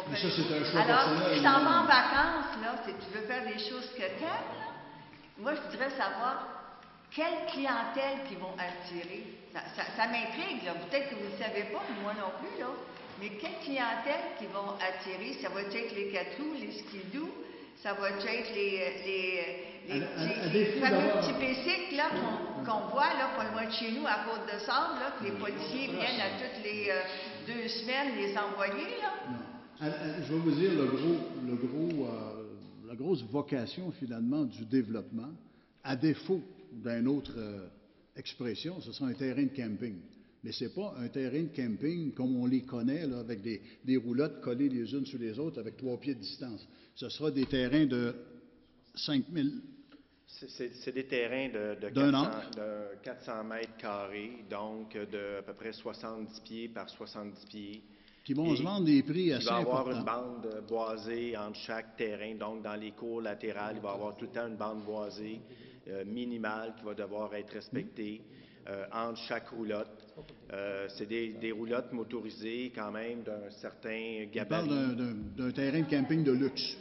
Mais ça, c'est un choix alors, personnel. si tu t'en vas en vacances, là, si tu veux faire des choses que tu aimes, là, moi, je voudrais savoir quelle clientèle qu'ils vont attirer. Ça m'intrigue, là. Peut-être que vous ne le savez pas, moi non plus, là. Mais quelle clientèle qu'ils vont attirer? Ça va être les catous, les skidoo, ça va être les fameux petits bicycles là, qu'on voit là, pas loin de chez nous, à Côte-de-Sable, là, que les policiers viennent à toutes les 2 semaines les envoyer, là. Non. Je vais vous dire la grosse vocation, finalement, du développement, à défaut d'une autre expression, ce sera un terrain de camping. Mais ce n'est pas un terrain de camping comme on les connaît, là, avec des roulottes collées les unes sur les autres avec 3 pieds de distance. Ce sera des terrains de 5000... C'est des terrains de 400 mètres carrés, donc de à peu près 70 pieds par 70 pieds. Qui vont se vendre des prix assez importants. Il va y avoir une bande boisée entre chaque terrain, donc dans les cours latérales, il va y avoir tout le temps une bande boisée minimale qui va devoir être respectée entre chaque roulotte. C'est des roulottes motorisées quand même d'un certain gabarit. On parle d'un terrain de camping de luxe.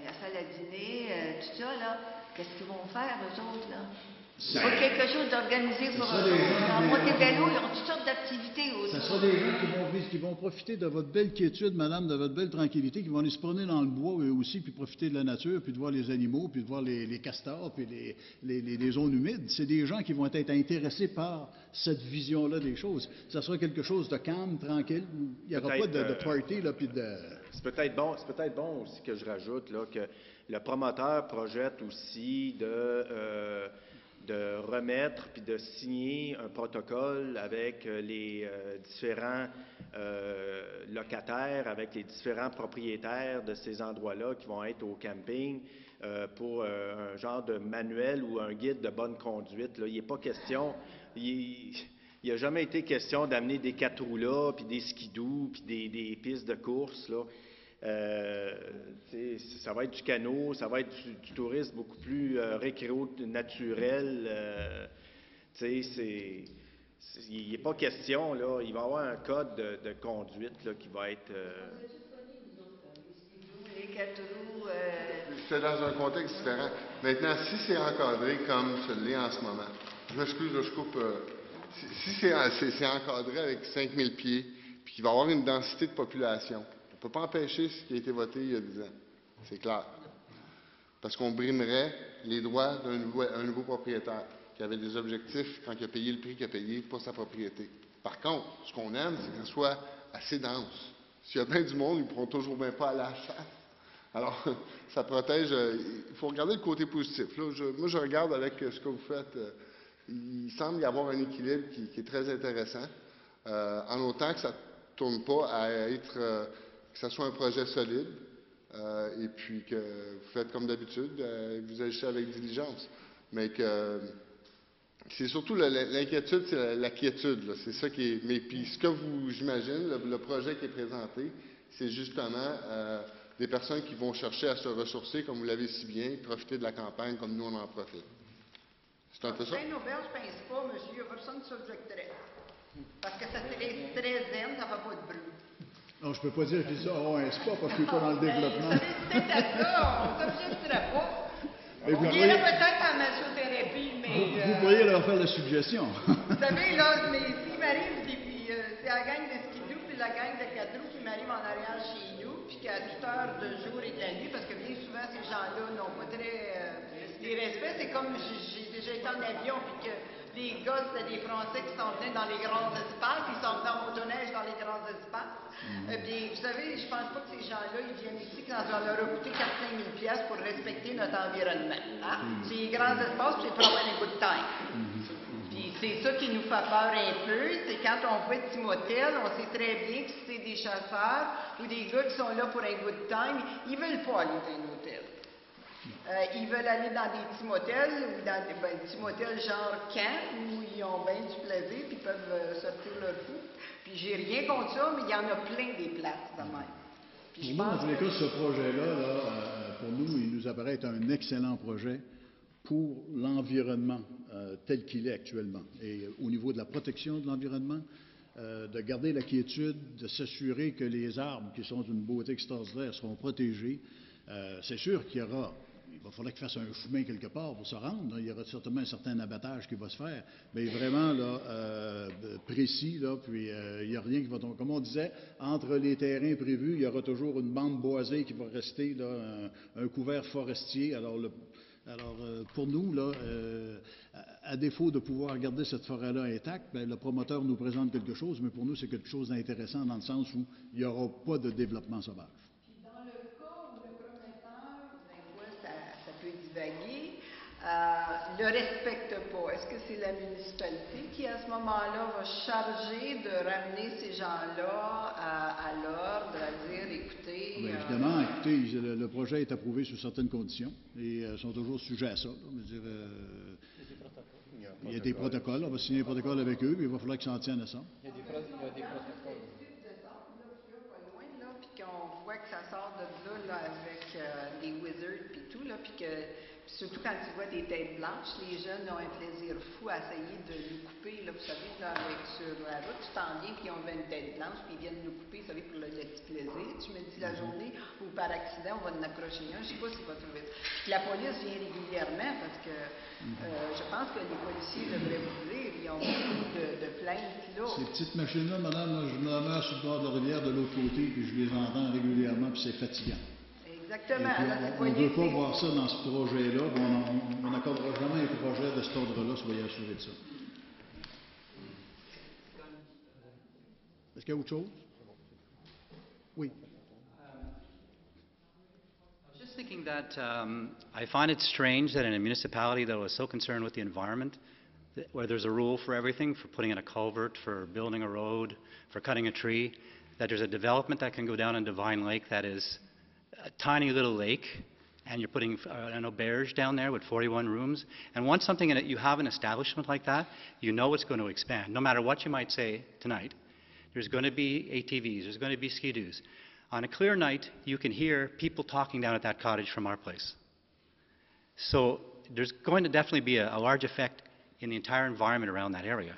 La salle à dîner, tout ça, là, qu'est-ce qu'ils vont faire, eux autres, là? Il faut quelque chose d'organisé pour eux autres. En Montebello, ils ont toutes sortes d'activités autour. Ce sera des gens qui vont profiter de votre belle quiétude, madame, de votre belle tranquillité, qui vont aller se promener dans le bois eux aussi, puis profiter de la nature, puis de voir les animaux, puis de voir les castors, puis les zones humides. C'est des gens qui vont être intéressés par cette vision-là des choses. Ça sera quelque chose de calme, tranquille. Il n'y aura pas de party, là, puis de... C'est peut-être bon aussi que je rajoute là, que le promoteur projette aussi de remettre puis de signer un protocole avec les différents locataires, avec les différents propriétaires de ces endroits-là qui vont être au camping pour un genre de manuel ou un guide de bonne conduite. Là. Il n'est pas question, il n'a jamais été question d'amener des 4 roues là, puis des skidoo, puis des pistes de course. Là. Ça va être du canot, ça va être du tourisme beaucoup plus récréo naturel. Il n'est pas question, là, il va y avoir un code de conduite là, qui va être... Les 4 roues... C'est dans un contexte différent. Maintenant, si c'est encadré comme ce l'est en ce moment, je m'excuse, je coupe... si c'est encadré avec 5000 pieds, puis qu'il va y avoir une densité de population, on ne peut pas empêcher ce qui a été voté il y a 10 ans. C'est clair. Parce qu'on brimerait les droits d'un nouveau propriétaire qui avait des objectifs quand il a payé le prix qu'il a payé pour sa propriété. Par contre, ce qu'on aime, c'est qu'elle soit assez dense. S'il y a bien du monde, ils ne pourront toujours bien pas aller à la chasse. Alors, ça protège. Il faut regarder le côté positif. Là, moi, je regarde avec ce que vous faites. Il semble y avoir un équilibre qui est très intéressant, en autant que ça ne tourne pas à être, que ça soit un projet solide, et puis que vous faites comme d'habitude, vous agissez avec diligence. Mais que c'est surtout l'inquiétude, c'est la quiétude. C'est ça qui est. Mais puis ce que j'imagine, le projet qui est présenté, c'est justement des personnes qui vont chercher à se ressourcer, comme vous l'avez si bien, profiter de la campagne comme nous on en profite. C'est un peu ça? Une auberge, je ne pense pas, monsieur, il n'y a personne qui s'objecterait. Parce que ça serait très zen, ça ne va pas de bruit. Non, je ne peux pas dire que ça, un spa parce qu'il n'est pas dans le développement. Peut-être à ça, on ne s'objecterait pas. Mais On irait peut-être en massothérapie, mais... Vous pourriez leur faire la suggestion. Vous savez, là, mais s'il m'arrive, c'est la gang de skidoo puis la gang de 4 roues qui m'arrive en arrière chez nous, puis qu'à toute heure de jour et de la nuit, parce que bien souvent, ces gens-là n'ont pas très... les respects, c'est comme j'ai déjà été en avion, puis que les gars, c'était des Français qui s'en venaient dans les grands espaces, ils s'en venaient en motoneige dans les grands espaces. Puis, vous savez, je pense pas que ces gens-là, ils viennent ici quand ça leur a coûté 4 000 $ pour respecter notre environnement. Hein? C'est les grands espaces, puis c'est pour avoir un good time. Puis c'est ça qui nous fait peur un peu, c'est quand on voit Timothée, on sait très bien que si c'est des chasseurs ou des gars qui sont là pour un good time, ils veulent pas aller dans un hôtel. Ils veulent aller dans des petits motels, ou dans des petits motels genre camp, où ils ont bien du plaisir, puis ils peuvent sortir leur fou. Puis j'ai rien contre ça, mais il y en a plein des places de même. Puis Pour nous, dans tous les cas, ce projet-là, pour nous, il nous apparaît être un excellent projet pour l'environnement tel qu'il est actuellement. Et au niveau de la protection de l'environnement, de garder la quiétude, de s'assurer que les arbres, qui sont d'une beauté extraordinaire, seront protégés. C'est sûr qu'il va falloir qu'il fasse un chemin quelque part pour se rendre. Il y aura certainement un certain abattage qui va se faire, mais vraiment là, précis, là, puis il n'y a rien qui va tomber. Comme on disait, entre les terrains prévus, il y aura toujours une bande boisée qui va rester, là, un couvert forestier. Alors, pour nous, là, à défaut de pouvoir garder cette forêt-là intacte, bien, le promoteur nous présente quelque chose, mais pour nous, c'est quelque chose d'intéressant dans le sens où il n'y aura pas de développement sauvage. Ça peut divaguer, le respecte pas. Est-ce que c'est la municipalité qui, à ce moment-là, va charger de ramener ces gens-là à l'ordre, à dire, écoutez... Bien, évidemment, écoutez, le projet est approuvé sous certaines conditions et sont toujours sujets à ça. Il y a des protocoles. On va signer un protocole avec eux, puis il va falloir qu'ils s'en tiennent à ça. Il y a des protocoles. Puis qu'on voit que ça sort de là, avec des wizards puis tout, là, puis que surtout quand tu vois des têtes blanches, les jeunes ont un plaisir fou à essayer de nous couper, là, vous savez, là, sur la route, tu t'en viens, puis ils ont une tête blanche, puis ils viennent nous couper, vous savez, pour le petit plaisir. Tu me dis la journée, ou par accident, on va en accrocher un, je sais pas s'il va trouver. Puis la police vient régulièrement, parce que je pense que les policiers devraient vous dire, ils ont beaucoup de plaintes, là. Ces petites machines-là, madame, moi, je me mets sur le bord de la rivière de l'autre côté, puis je les entends régulièrement, puis c'est fatigant. Exactement. On ne veut pas voir ça dans ce projet-là. On n'accordera jamais un projet de cet ordre-là, soyez assurés de ça. Est-ce qu'il y a autre chose? Oui. Just thinking that I find it strange that in a municipality that was so concerned with the environment, where there's a rule for everything, for putting in a culvert, for building a road, for cutting a tree, that there's a development that can go down in Divine Lake that is a tiny little lake, and you're putting an auberge down there with 41 rooms. And once something in it, you have an establishment like that, you know it's going to expand. No matter what you might say tonight, there's going to be ATVs, there's going to be ski-doos. On a clear night, you can hear people talking down at that cottage from our place. So there's going to definitely be a large effect in the entire environment around that area.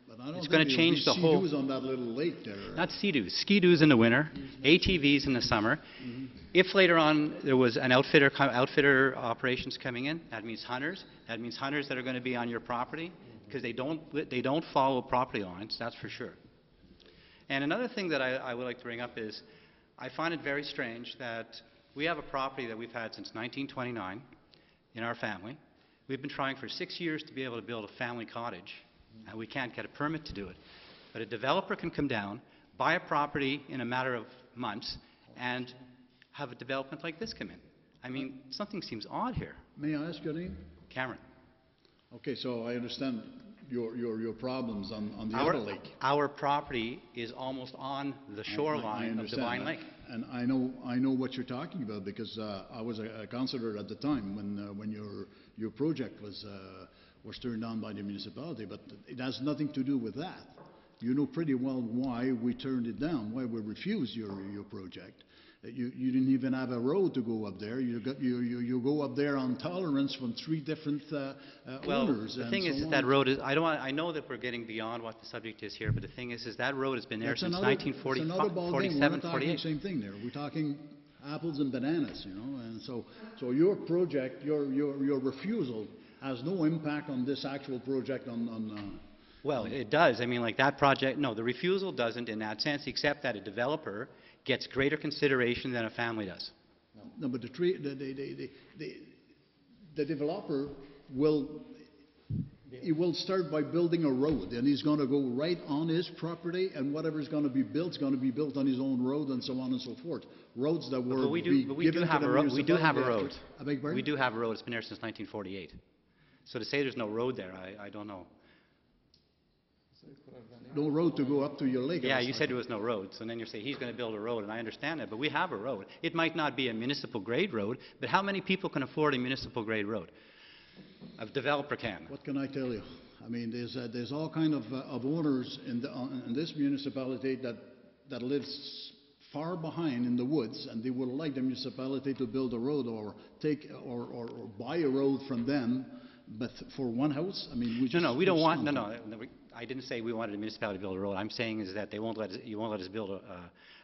But I don't It's think going to change the whole... Sea-doos on that little lake there. Not sea-doos. Ski-doos in the winter, ATVs in the summer. If later on there was an outfitter operations coming in, that means hunters. That means hunters that are going to be on your property, because they don't follow property lines, that's for sure. And another thing that I would like to bring up is, I find it very strange that we have a property that we've had since 1929 in our family. We've been trying for 6 years to be able to build a family cottage, and we can't get a permit to do it. But a developer can come down, buy a property in a matter of months, and have a development like this come in. I mean, something seems odd here. May I ask your name? Cameron. Okay, so I understand your problems on the other lake. Our property is almost on the shoreline of Divine Lake. And I know what you're talking about, because I was a councillor at the time when your project was turned down by the municipality, but it has nothing to do with that. You know pretty well why we turned it down, why we refused your project. You didn't even have a road to go up there. You go up there on tolerance from 3 different owners. The thing is that road is, I know that we're getting beyond what the subject is here, but the thing is that road has been there since 1947, 48. Same thing there. We're talking apples and bananas, you know. And so your project, your refusal has no impact on this actual project Well, it does. I mean, like that project, no, the refusal doesn't in that sense, except that a developer gets greater consideration than a family does. No, but the developer will start by building a road, and he's going to go right on his property, and whatever's going to be built is going to be built on his own road, and so on and so forth. Roads that were we do have a road. We do have a road. I beg your pardon? We do have a road. It's been there since 1948. So to say there's no road there, I don't know. No road to go up to your lake. Yeah, you said there was no road, so then you say he's going to build a road, and I understand that, but we have a road. It might not be a municipal grade road, but how many people can afford a municipal grade road? A developer can. What can I tell you? I mean, there's all kind of owners in this municipality that lives far behind in the woods, and they would like the municipality to build a road or buy a road from them. But for one house, I mean, we don't want. I didn't say we wanted a municipality to build a road. I'm saying is that you won't let us build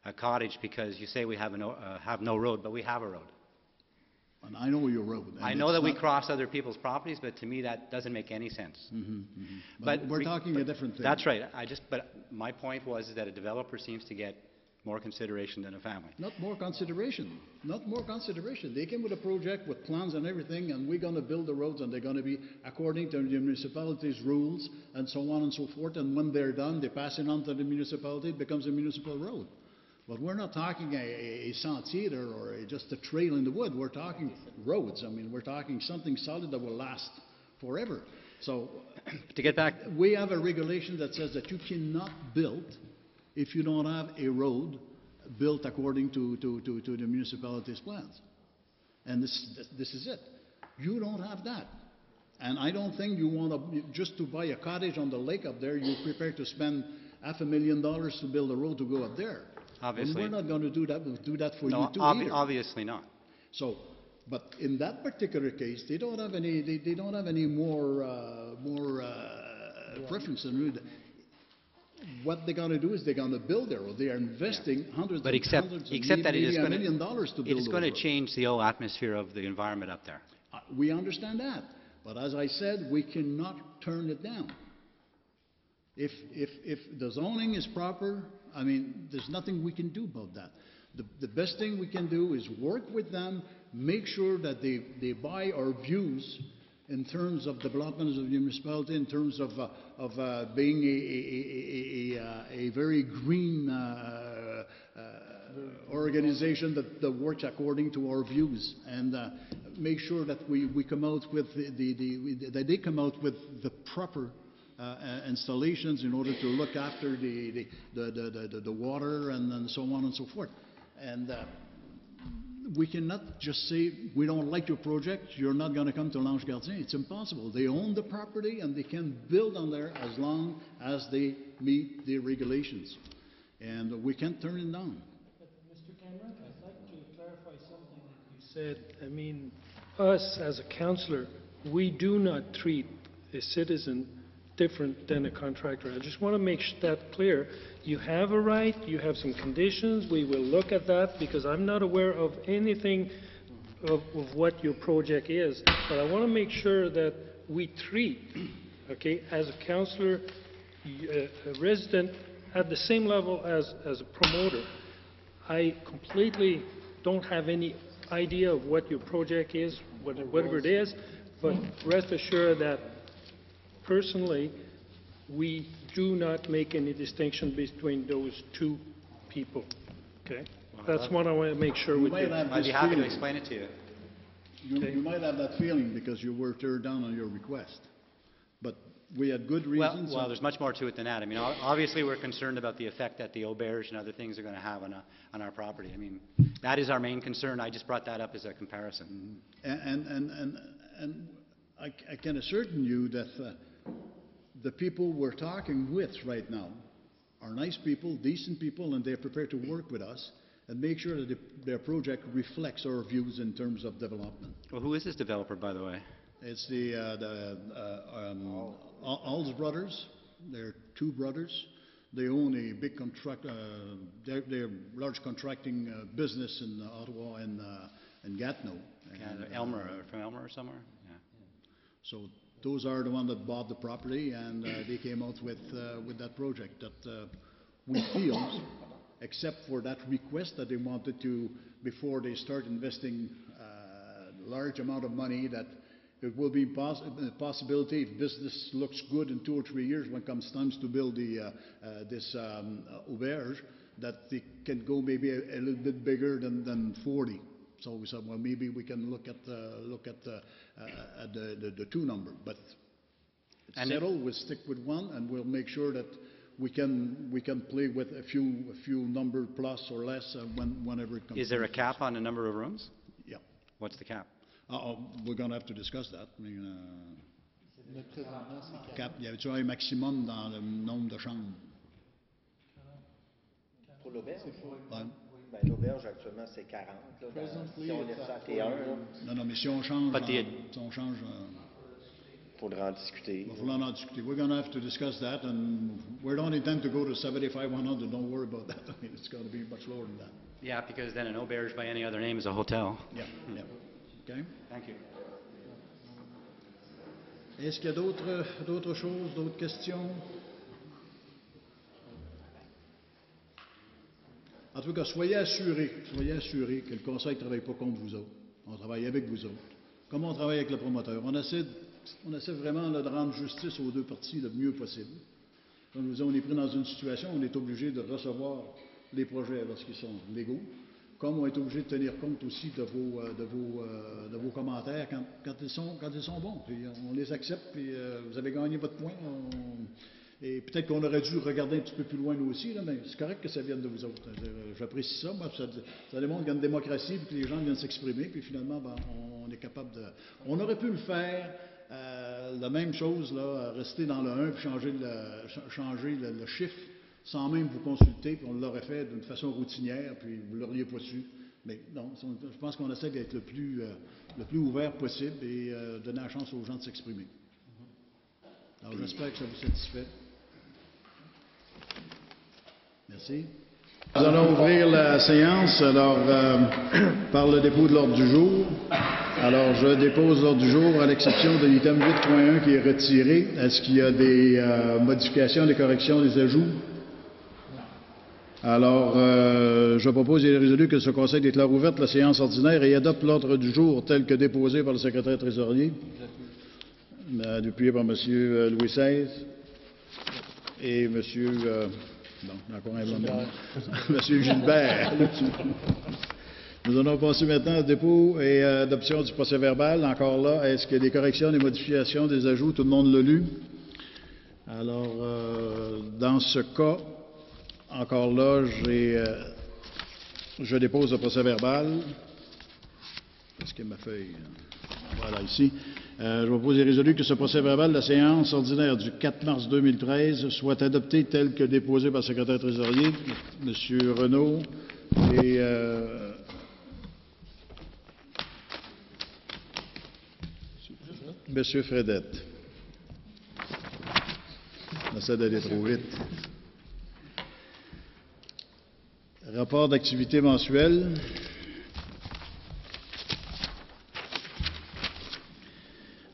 a cottage because you say we have no road, but we have a road. And I know your road. I know that we cross other people's properties, but to me that doesn't make any sense. But we're talking a different thing. That's right. But my point was that a developer seems to get more consideration than a family. Not more consideration. Not more consideration. They came with a project with plans and everything, and we're going to build the roads, and they're going to be according to the municipality's rules, and so on and so forth. And when they're done, they pass it on to the municipality. It becomes a municipal road. But we're not talking a sentier or just a trail in the wood. We're talking roads. I mean, we're talking something solid that will last forever. So, to get back, we have a regulation that says that you cannot build if you don't have a road built according to the municipality's plans. And this is it. You don't have that. And I don't think you want to, just to buy a cottage on the lake up there, you're prepared to spend $500,000 to build a road to go up there. Obviously. And we're not going to do that. We'll do that for you too. Obviously not. So, but in that particular case, they don't have any. They don't have any more preference than what they're going to do is they're going to build their road. They are investing hundreds of million dollars to build. It's going to change the whole atmosphere of the environment up there. We understand that, but as I said, we cannot turn it down. If the zoning is proper, I mean, there's nothing we can do about that. The best thing we can do is work with them, make sure that they buy our views in terms of development of the municipality, in terms of being a very green organization that works according to our views, and make sure that we come out with that they come out with the proper installations in order to look after the water and so on and so forth. And we cannot just say, we don't like your project, you're not going to come to L'Ange Gardien. It's impossible. They own the property and they can build on there as long as they meet the regulations. And we can't turn it down. But Mr. Cameron, I'd like to clarify something that you said. I mean, us as a councillor, we do not treat a citizen different than a contractor. I just want to make that clear. You have a right, you have some conditions, we will look at that, because I'm not aware of anything of what your project is, but I want to make sure that we treat, okay, as a councillor, a resident, at the same level as a promoter. I completely don't have any idea of what your project is, whatever it is, but rest assured that personally, we do not make any distinction between those two people. Okay? That's what I want to make sure we do. I'd be happy to explain it to you. You might have that feeling because you were turned down on your request. But we had good reasons. Well, there's much more to it than that. I mean, obviously we're concerned about the effect that the auberge and other things are going to have on our property. I mean, that is our main concern. I just brought that up as a comparison. And I can assure you that the people we're talking with right now are nice people, decent people, and they're prepared to work with us and make sure that their project reflects our views in terms of development. Well, who is this developer, by the way? It's the Alls brothers. They're two brothers. They own a big they're large contracting business in Ottawa and Gatineau. Elmer, from Elmer or somewhere? Yeah. So those are the ones that bought the property, and they came out with that project that we feel, except for that request that they wanted to, before they start investing a large amount of money, that it will be a possibility if business looks good in 2 or 3 years when it comes time to build this auberge, that they can go maybe a little bit bigger than 40. So we said, well, maybe we can look at the 2 number, but it's settled. We'll stick with 1, and we'll make sure that we can play with a few number plus or less whenever it comes. Is there a cap on the number of rooms? Yeah. What's the cap? We're going to have to discuss that. Cap, il y avait un maximum dans le nombre de chambres. Pour l'auberge? Ouais. Ben, l'auberge, actuellement, c'est 40. Là, si on est à T1. Non, mais si on change... Faudra en discuter. Il faudra en discuter. We're going to have to discuss that, and we don't intend to go to 75-100. Don't worry about that. I mean, it's going to be much lower than that. Yeah, because then an auberge by any other name is a hotel. Yeah, yeah. Okay? Thank you. Est-ce qu'il y a d'autres choses, d'autres questions? En tout cas, soyez assurés que le Conseil ne travaille pas contre vous autres. On travaille avec vous autres. Comme on travaille avec le promoteur. On essaie vraiment de rendre justice aux 2 parties le mieux possible. Comme je vous dis, on est pris dans une situation où on est obligé de recevoir les projets lorsqu'ils sont légaux, comme on est obligé de tenir compte aussi de vos commentaires quand ils sont bons. Puis on les accepte, puis vous avez gagné votre point. Et peut-être qu'on aurait dû regarder un petit peu plus loin nous aussi, là, mais c'est correct que ça vienne de vous autres. J'apprécie ça. Moi, ça démontre qu'il y a une démocratie, puis que les gens viennent s'exprimer, puis finalement, ben, on est capable de... On aurait pu le faire, la même chose, là, rester dans le 1 puis changer le chiffre sans même vous consulter, puis on l'aurait fait d'une façon routinière, puis vous ne l'auriez pas su. Mais non, je pense qu'on essaie d'être le plus ouvert possible et donner la chance aux gens de s'exprimer. Alors j'espère que ça vous satisfait. Merci. Nous allons ouvrir la séance alors par le dépôt de l'ordre du jour. Alors je dépose l'ordre du jour à l'exception de l'item 8.1 qui est retiré. Est-ce qu'il y a des modifications, des corrections, des ajouts? Alors, je propose et résolu que ce Conseil déclare ouverte la séance ordinaire et adopte l'ordre du jour tel que déposé par le secrétaire trésorier, appuyé par M. Louis XVI et M. Donc, encore un blanc. Monsieur Gilbert. Nous allons passer maintenant au dépôt et adoption du procès-verbal. Encore là, est-ce qu'il y a des corrections, des modifications, des ajouts? Tout le monde l'a lu. Alors, dans ce cas, encore là, je dépose le procès-verbal. Est-ce qu'il y a ma feuille? Voilà, ici. Je propose et résolu que ce procès-verbal de la séance ordinaire du 4 mars 2013 soit adopté tel que déposé par le secrétaire trésorier, M. Renaud, et M. Fredette. On essaie d'aller trop vite. Rapport d'activité mensuel.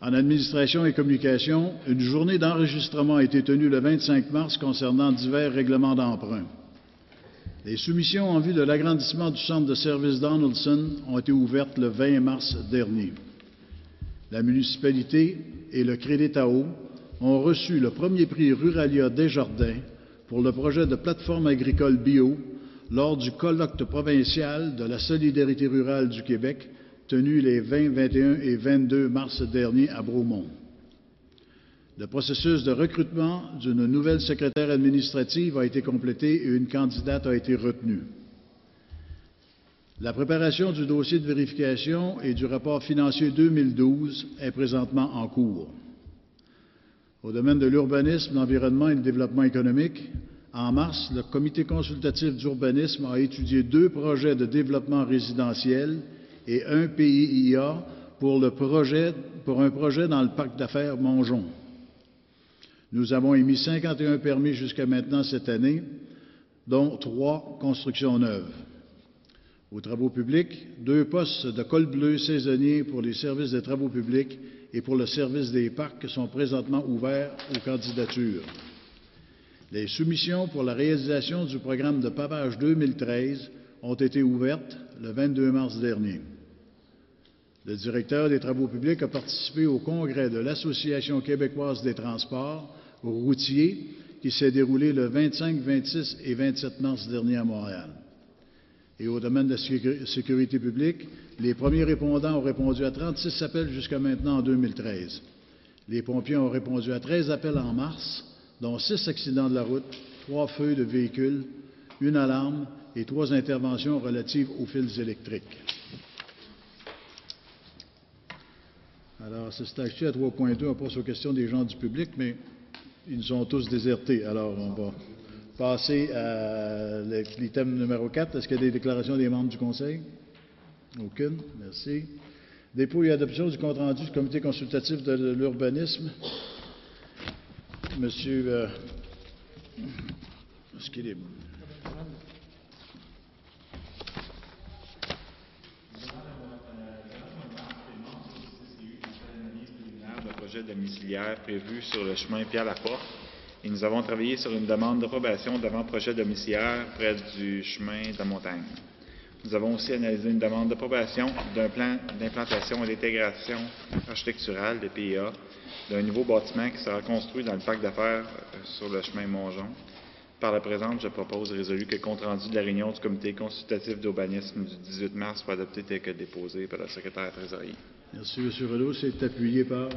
En administration et communication, une journée d'enregistrement a été tenue le 25 mars concernant divers règlements d'emprunt. Les soumissions en vue de l'agrandissement du centre de services Donaldson ont été ouvertes le 20 mars dernier. La municipalité et le Crédit à eau ont reçu le premier prix Ruralia Desjardins pour le projet de plateforme agricole bio lors du colloque provincial de la solidarité rurale du Québec tenu les 20, 21 et 22 mars dernier à Bromont. Le processus de recrutement d'une nouvelle secrétaire administrative a été complété et une candidate a été retenue. La préparation du dossier de vérification et du rapport financier 2012 est présentement en cours. Au domaine de l'urbanisme, l'environnement et le développement économique, en mars, le comité consultatif d'urbanisme a étudié 2 projets de développement résidentiel et un PIA pour un projet dans le parc d'affaires Mongeon. Nous avons émis 51 permis jusqu'à maintenant cette année, dont 3 constructions neuves. Aux travaux publics, 2 postes de col bleu saisonnier pour les services des travaux publics et pour le service des parcs sont présentement ouverts aux candidatures. Les soumissions pour la réalisation du programme de pavage 2013 ont été ouvertes le 22 mars dernier. Le directeur des Travaux publics a participé au congrès de l'Association québécoise des transports routiers qui s'est déroulé le 25, 26 et 27 mars dernier à Montréal. Et au domaine de la sécurité publique, les premiers répondants ont répondu à 36 appels jusqu'à maintenant en 2013. Les pompiers ont répondu à 13 appels en mars, dont 6 accidents de la route, 3 feux de véhicules, 1 alarme et 3 interventions relatives aux fils électriques. Alors, c'est acheté à 3.2, on passe aux questions des gens du public, mais ils nous ont tous désertés. Alors, on va passer à l'item numéro 4. Est-ce qu'il y a des déclarations des membres du Conseil? Aucune. Merci. Dépôt et adoption du compte-rendu du comité consultatif de l'urbanisme. Monsieur... est-ce qu'il est... domiciliaire prévu sur le chemin Pierre-Laporte et nous avons travaillé sur une demande d'approbation d'avant-projet domiciliaire près du chemin de la montagne. Nous avons aussi analysé une demande d'approbation d'un plan d'implantation et d'intégration architecturale des PIA d'un nouveau bâtiment qui sera construit dans le parc d'affaires sur le chemin Mongeon. Par la présente, je propose résolu que le compte-rendu de la réunion du comité consultatif d'urbanisme du 18 mars soit adopté tel que déposé par le secrétaire trésorier. Merci, M. Renaud. C'est appuyé par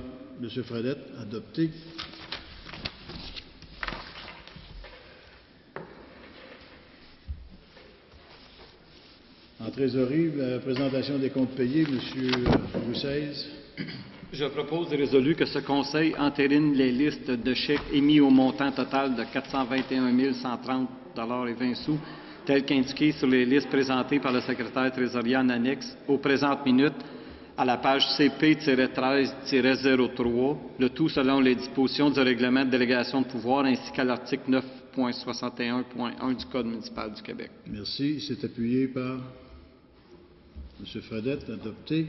M. Fredette. Adopté. En trésorerie, la présentation des comptes payés, M. Roussaise. Je propose et résolu que ce Conseil entérine les listes de chèques émis au montant total de 421 130,20 telles qu'indiquées sur les listes présentées par le secrétaire trésorier en annexe aux présentes minutes à la page CP-13-03, le tout selon les dispositions du règlement de délégation de pouvoir ainsi qu'à l'article 9.61.1 du Code municipal du Québec. Merci. C'est appuyé par M. Fredette. Adopté.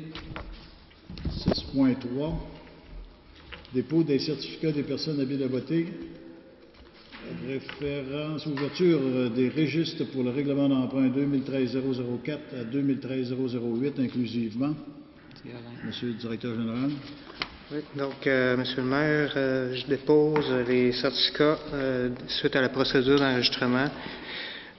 6.3. Dépôt des certificats des personnes habiles à voter. Référence, ouverture des registres pour le règlement d'emprunt 2013-004 à 2013-008 inclusivement. Monsieur le directeur général. Oui, donc, Monsieur le maire, je dépose les certificats suite à la procédure d'enregistrement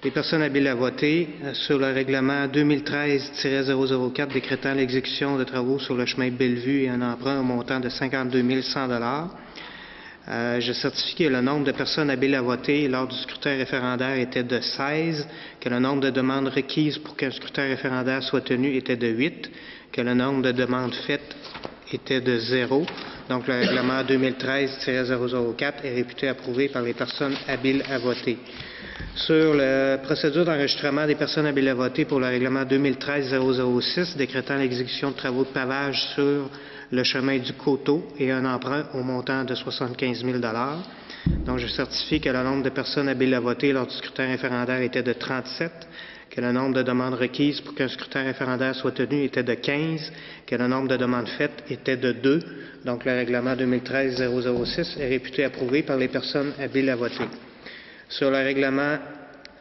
des personnes habiles à voter sur le règlement 2013-004 décrétant l'exécution de travaux sur le chemin Bellevue et un emprunt au montant de 52 100 $. Je certifie que le nombre de personnes habiles à voter lors du scrutin référendaire était de 16, que le nombre de demandes requises pour qu'un scrutin référendaire soit tenu était de 8, que le nombre de demandes faites était de 0. Donc, le règlement 2013-004 est réputé approuvé par les personnes habiles à voter. Sur la procédure d'enregistrement des personnes habiles à voter pour le règlement 2013-006 décrétant l'exécution de travaux de pavage sur le chemin du Coteau et un emprunt au montant de 75 000 $. Donc, je certifie que le nombre de personnes habiles à voter lors du scrutin référendaire était de 37, que le nombre de demandes requises pour qu'un scrutin référendaire soit tenu était de 15, que le nombre de demandes faites était de 2. Donc, le règlement 2013-006 est réputé approuvé par les personnes habiles à voter. Sur le règlement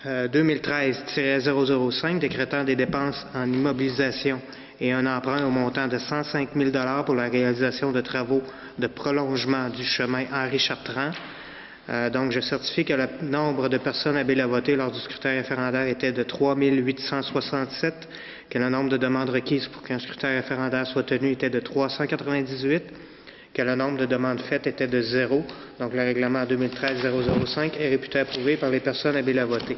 2013-005 décrétant des dépenses en immobilisation et un emprunt au montant de 105 000 $ pour la réalisation de travaux de prolongement du chemin Henri-Chartrand. Donc, je certifie que le nombre de personnes habiles à voter lors du scrutin référendaire était de 3 867, que le nombre de demandes requises pour qu'un scrutin référendaire soit tenu était de 398, que le nombre de demandes faites était de 0. Donc, le règlement 2013-005 est réputé approuvé par les personnes habiles à voter.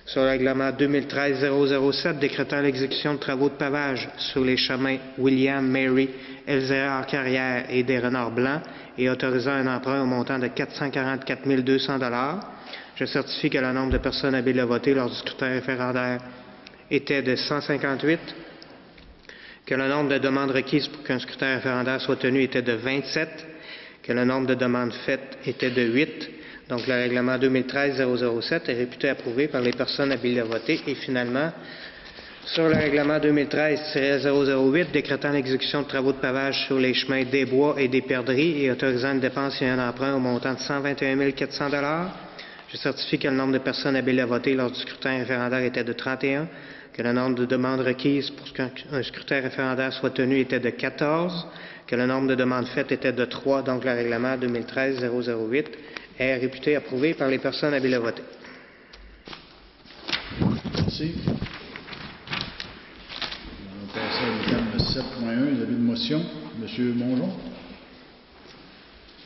Sur le règlement 2013-007 décrétant l'exécution de travaux de pavage sur les chemins William, Mary, Elzéar-Carrière et des Renards Blancs et autorisant un emprunt au montant de 444 200 $, je certifie que le nombre de personnes habiles à voter lors du scrutin référendaire était de 158, que le nombre de demandes requises pour qu'un scrutin référendaire soit tenu était de 27, que le nombre de demandes faites était de 8. Donc, le règlement 2013-007 est réputé approuvé par les personnes habiles à voter. Et finalement, sur le règlement 2013-008 décrétant l'exécution de travaux de pavage sur les chemins des Bois et des Perdrix et autorisant une dépense et un emprunt au montant de 121 400 $, je certifie que le nombre de personnes habiles à voter lors du scrutin référendaire était de 31, que le nombre de demandes requises pour qu'un scrutin référendaire soit tenu était de 14, que le nombre de demandes faites était de 3. Donc, le règlement 2013-008 est réputé approuvé par les personnes habiles à voter. Merci. On va passer à l'item 7.1, l'avis de motion. Monsieur Mongeon.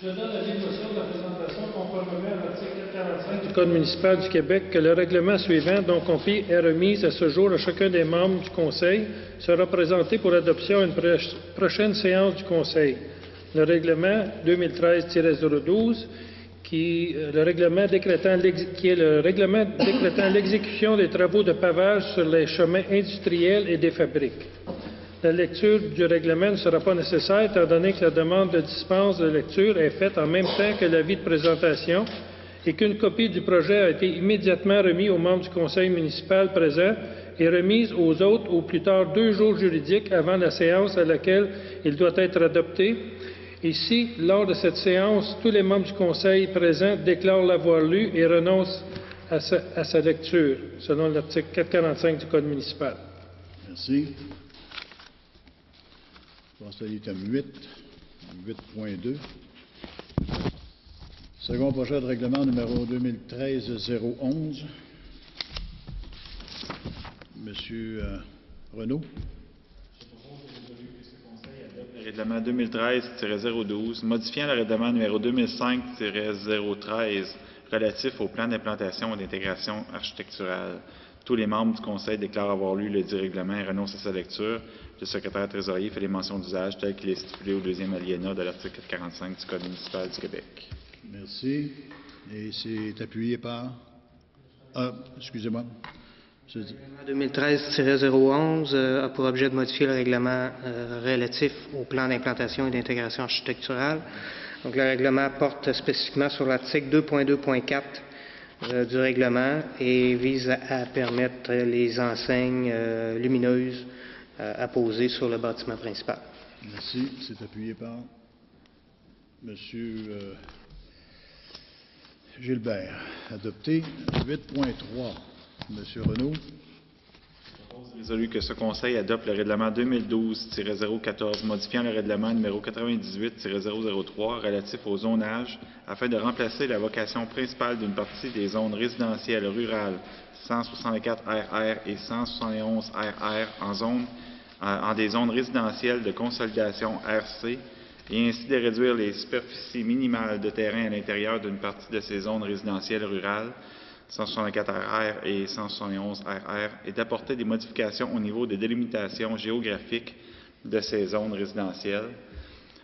Je donne l'avis de motion de la présentation conformément à l'article 445 du Code municipal du Québec que le règlement suivant, dont copie est remise à ce jour à chacun des membres du Conseil, sera présenté pour adoption à une prochaine séance du Conseil. Le règlement 2013-012 qui est le règlement décrétant l'exécution des travaux de pavage sur les chemins industriels et des fabriques. La lecture du règlement ne sera pas nécessaire étant donné que la demande de dispense de lecture est faite en même temps que l'avis de présentation et qu'une copie du projet a été immédiatement remise aux membres du conseil municipal présent et remise aux autres au plus tard 2 jours juridiques avant la séance à laquelle il doit être adopté. Et si, lors de cette séance, tous les membres du conseil présents déclarent l'avoir lu et renoncent à sa lecture, selon l'article 445 du Code municipal. Merci. Je passe à l'item 8, 8.2. Second projet de règlement numéro 2013-011. Monsieur Renaud. Règlement 2013-012, modifiant le règlement numéro 2005-013 relatif au plan d'implantation et d'intégration architecturale. Tous les membres du Conseil déclarent avoir lu le dit règlement et renoncent à sa lecture. Le secrétaire trésorier fait les mentions d'usage telles qu'il est stipulé au 2e alinéa de l'article 445 du Code municipal du Québec. Merci. Et c'est appuyé par... excusez-moi. Le règlement 2013-011 a pour objet de modifier le règlement relatif au plan d'implantation et d'intégration architecturale. Donc, le règlement porte spécifiquement sur l'article 2.2.4 du règlement et vise à permettre les enseignes lumineuses apposées sur le bâtiment principal. Merci. C'est appuyé par Monsieur Gilbert. Adopté. 8.3. Monsieur Renaud. Résolu que ce Conseil adopte le règlement 2012-014 modifiant le règlement numéro 98-003 relatif au zonage afin de remplacer la vocation principale d'une partie des zones résidentielles rurales 164 RR et 171 RR en des zones résidentielles de consolidation RC et ainsi de réduire les superficies minimales de terrain à l'intérieur d'une partie de ces zones résidentielles rurales 164 RR et 171 RR et d'apporter des modifications au niveau des délimitations géographiques de ces zones résidentielles.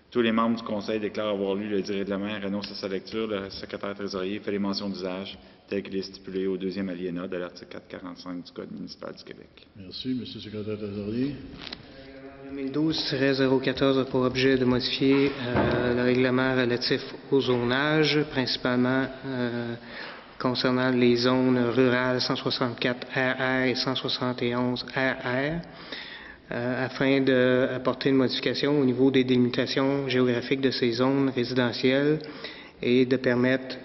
Tous les membres du Conseil déclarent avoir lu le dit règlement et renoncent à sa lecture. Le secrétaire trésorier fait les mentions d'usage tel qu'il est stipulé au deuxième alinéa de l'article 445 du Code municipal du Québec. Merci, M. le secrétaire trésorier. 2012-014 a pour objet de modifier le règlement relatif au zonage, principalement concernant les zones rurales 164 RR et 171 RR, afin d'apporter une modification au niveau des délimitations géographiques de ces zones résidentielles et de permettre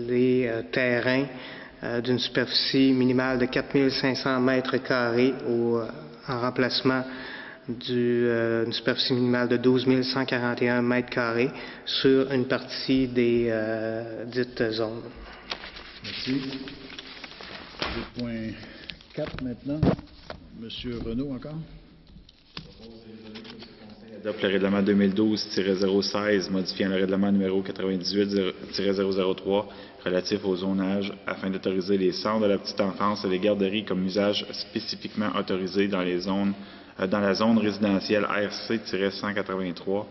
les terrains d'une superficie minimale de 4500 mètres carrés en remplacement d'une superficie minimale de 12 141 mètres carrés sur une partie des dites zones. Merci. 2.4 maintenant. Monsieur Renaud encore. Adopte le règlement 2012-016 modifiant le règlement numéro 98-003 relatif au zonage afin d'autoriser les centres de la petite enfance et les garderies comme usage spécifiquement autorisé dans la zone résidentielle RC-183.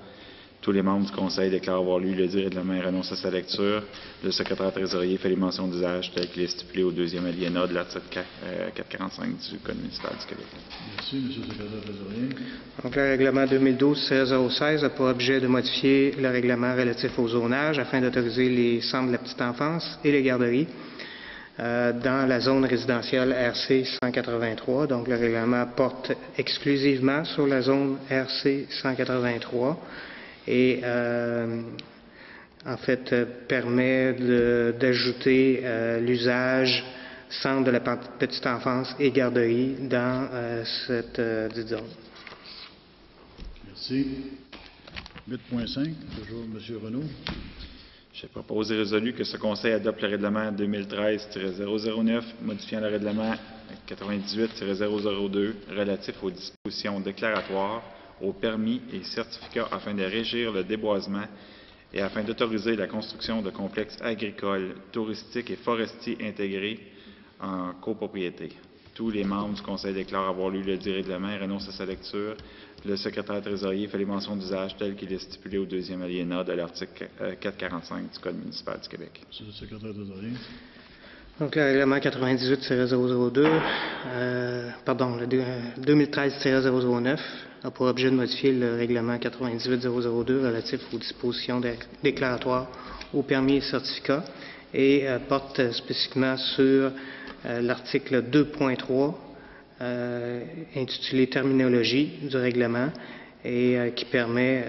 Tous les membres du Conseil déclarent avoir lu le dit règlement et renoncent à sa lecture. Le secrétaire trésorier fait les mentions d'usage telles qu'il est stipulé au deuxième alinéa de l'article 445 du Code municipal du Québec. Merci, M. le secrétaire trésorier. Donc, le règlement 2012-016 a pour objet de modifier le règlement relatif au zonage afin d'autoriser les centres de la petite enfance et les garderies dans la zone résidentielle RC 183. Donc, le règlement porte exclusivement sur la zone RC 183 et en fait permet d'ajouter l'usage centre de la petite enfance et garderie dans cette dite zone. Merci. 8.5, toujours M. Renaud. Je propose et résolu que ce Conseil adopte le règlement 2013-009 modifiant le règlement 98-002 relatif aux dispositions déclaratoires, aux permis et certificats afin de régir le déboisement et afin d'autoriser la construction de complexes agricoles, touristiques et forestiers intégrés en copropriété. Tous les membres du Conseil déclarent avoir lu le dit règlement et renoncent à sa lecture. Le secrétaire trésorier fait les mentions d'usage telles qu'il est stipulé au deuxième alinéa de l'article 445 du Code municipal du Québec. Monsieur le secrétaire trésorier. Donc, le règlement 98-002, le 2013-009 a pour objet de modifier le règlement 98-002 relatif aux dispositions déclaratoires aux permis et certificats et porte spécifiquement sur l'article 2.3 intitulé Terminologie du règlement et qui permet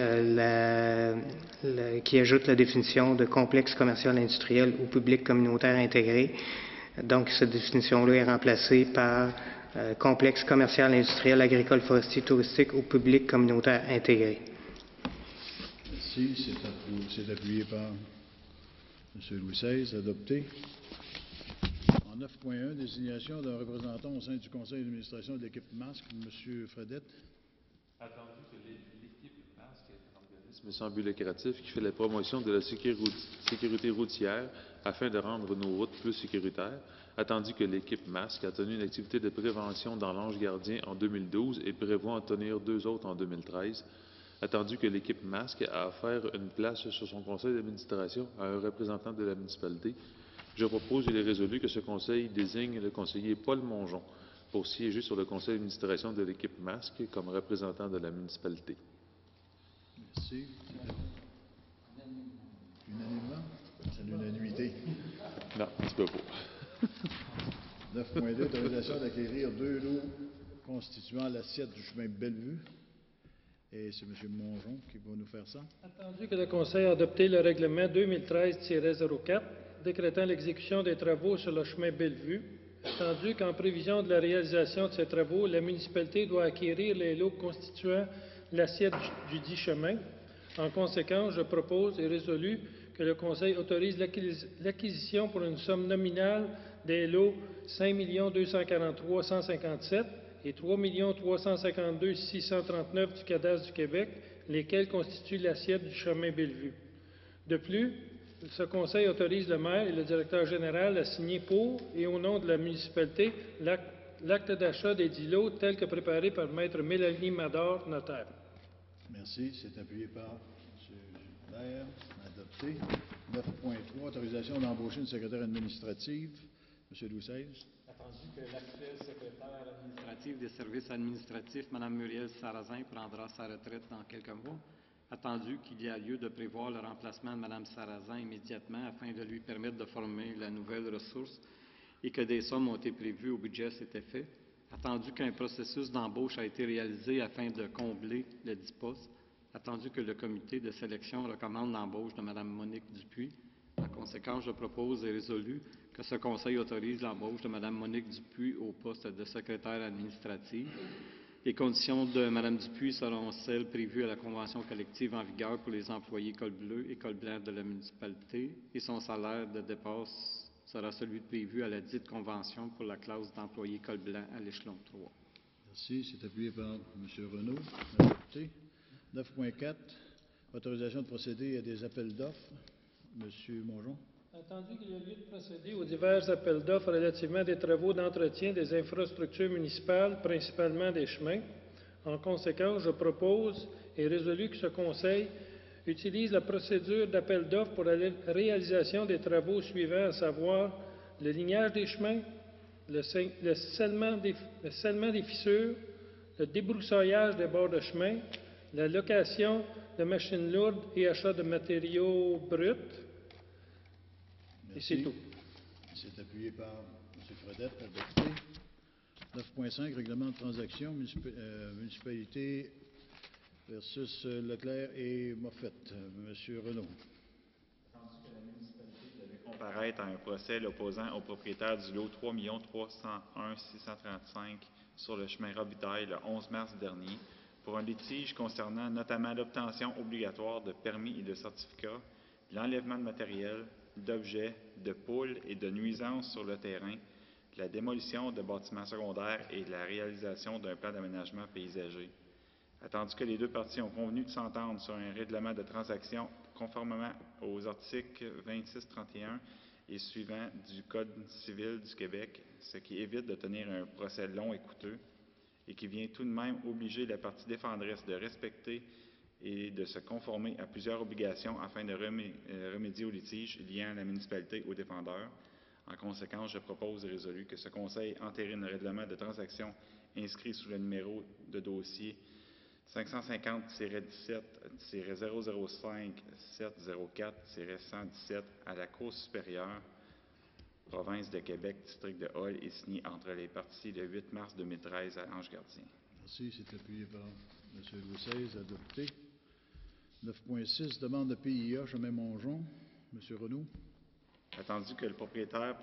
qui ajoute la définition de complexe commercial industriel ou public communautaire intégré. Donc, cette définition-là est remplacée par complexe commercial industriel agricole forestier touristique ou public communautaire intégré. Merci. C'est appuyé par M. Louis XVI, adopté. En 9.1, désignation d'un représentant au sein du conseil d'administration de l'équipe Masque, M. Fredette. Attendu que l'équipe Masque est un organisme sans but lucratif qui fait la promotion de la sécurité routière afin de rendre nos routes plus sécuritaires, attendu que l'équipe Masque a tenu une activité de prévention dans l'Ange Gardien en 2012 et prévoit en tenir 2 autres en 2013, attendu que l'équipe Masque a offert une place sur son conseil d'administration à un représentant de la municipalité, je propose et il est résolu que ce conseil désigne le conseiller Paul Mongeon pour siéger sur le conseil d'administration de l'équipe Masque comme représentant de la municipalité. Merci. Unanimement? C'est l'unanimité. Non, un petit peu pas. 9.2, autorisation d'acquérir 2 lots constituant l'assiette du chemin Bellevue. Et c'est M. Mongeon qui va nous faire ça. Attendu que le Conseil a adopté le règlement 2013-04 décrétant l'exécution des travaux sur le chemin Bellevue attendu qu'en prévision de la réalisation de ces travaux, la municipalité doit acquérir les lots constituant l'assiette du dit chemin. En conséquence, je propose et résolu que le Conseil autorise l'acquisition pour une somme nominale des lots 5 243 157 et 3 352 639 du cadastre du Québec, lesquels constituent l'assiette du chemin Bellevue. De plus, ce Conseil autorise le maire et le directeur général à signer pour et au nom de la municipalité l'acte d'achat des 10 lots tel que préparé par Maître Mélanie Mador, notaire. Merci. C'est appuyé par M. Gilbert. Adopté. 9.3, autorisation d'embaucher une secrétaire administrative. M. Louis XVI. Attendu que l'actuelle secrétaire administrative des services administratifs, Mme Muriel Sarrazin, prendra sa retraite dans quelques mois, attendu qu'il y a lieu de prévoir le remplacement de Mme Sarrazin immédiatement afin de lui permettre de former la nouvelle ressource et que des sommes ont été prévues au budget à cet effet, attendu qu'un processus d'embauche a été réalisé afin de combler le dit poste, attendu que le comité de sélection recommande l'embauche de Mme Monique Dupuis. En conséquence, je propose et résolu que ce Conseil autorise l'embauche de Mme Monique Dupuis au poste de secrétaire administrative. Les conditions de Mme Dupuis seront celles prévues à la convention collective en vigueur pour les employés col bleu et col blanc de la municipalité et son salaire de départ sera celui prévu à la dite convention pour la classe d'employés col blanc à l'échelon 3. Merci. C'est appuyé par M. Renaud. Adopté. 9.4, autorisation de procéder à des appels d'offres. M. Mongeon. Attendu qu'il y a lieu de procéder aux divers appels d'offres relativement à des travaux d'entretien des infrastructures municipales, principalement des chemins. En conséquence, je propose et résolu que ce Conseil utilise la procédure d'appel d'offres pour la réalisation des travaux suivants, à savoir le lignage des chemins, le scellement des fissures, le débroussaillage des bords de chemin, la location de machines lourdes et achat de matériaux bruts. Merci. Et c'est tout. C'est appuyé par M. Fredette. Adopté. 9.5, règlement de transaction, municipalité versus Leclerc et Moffett. M. Renaud. Attendu que la municipalité devait comparaître à un procès l'opposant au propriétaire du lot 3 301 635 sur le chemin Robitaille le 11 mars dernier pour un litige concernant notamment l'obtention obligatoire de permis et de certificats, l'enlèvement de matériel, d'objets, de poules et de nuisances sur le terrain, la démolition de bâtiments secondaires et la réalisation d'un plan d'aménagement paysager. Attendu que les deux parties ont convenu de s'entendre sur un règlement de transaction conformément aux articles 26-31 et suivants du Code civil du Québec, ce qui évite de tenir un procès long et coûteux, et qui vient tout de même obliger la partie défenderesse de respecter et de se conformer à plusieurs obligations afin de remédier aux litiges liant la municipalité aux défendeurs. En conséquence, je propose et résolu que ce Conseil entérine le règlement de transaction inscrit sous le numéro de dossier 550-17-005-704-117 à la Cour supérieure, province de Québec, district de Hall, et signé entre les parties le 8 mars 2013 à Ange-Gardien. Merci. C'est appuyé par M. Louis XVI. Adopté. 9.6, demande de PIA, chemin Mongeon. M. Renaud. Attendu que le propriétaire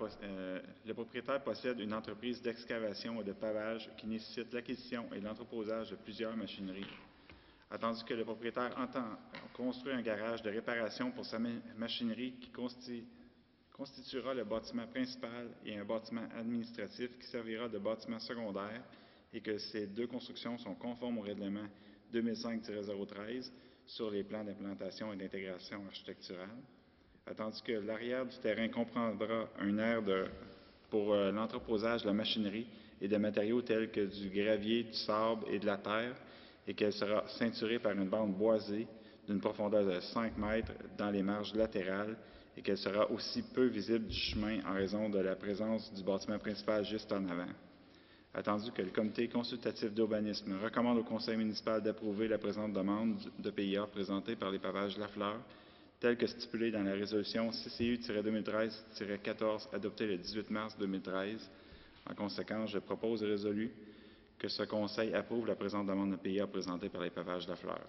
possède une entreprise d'excavation et de pavage qui nécessite l'acquisition et l'entreposage de plusieurs machineries. Attendu que le propriétaire entend construire un garage de réparation pour sa machinerie qui constituera le bâtiment principal et un bâtiment administratif qui servira de bâtiment secondaire et que ces deux constructions sont conformes au règlement 2005-013 sur les plans d'implantation et d'intégration architecturale. Attendu que l'arrière du terrain comprendra un aire pour l'entreposage de la machinerie et de matériaux tels que du gravier, du sable et de la terre, et qu'elle sera ceinturée par une bande boisée d'une profondeur de 5 mètres dans les marges latérales et qu'elle sera aussi peu visible du chemin en raison de la présence du bâtiment principal juste en avant. Attendu que le comité consultatif d'urbanisme recommande au conseil municipal d'approuver la présente demande de PIA présentée par les pavages Lafleur, telle que stipulée dans la résolution CCU-2013-14 adoptée le 18 mars 2013. En conséquence, je propose et résolu que ce Conseil approuve la présente demande de PIA présentée par les pavages Lafleur.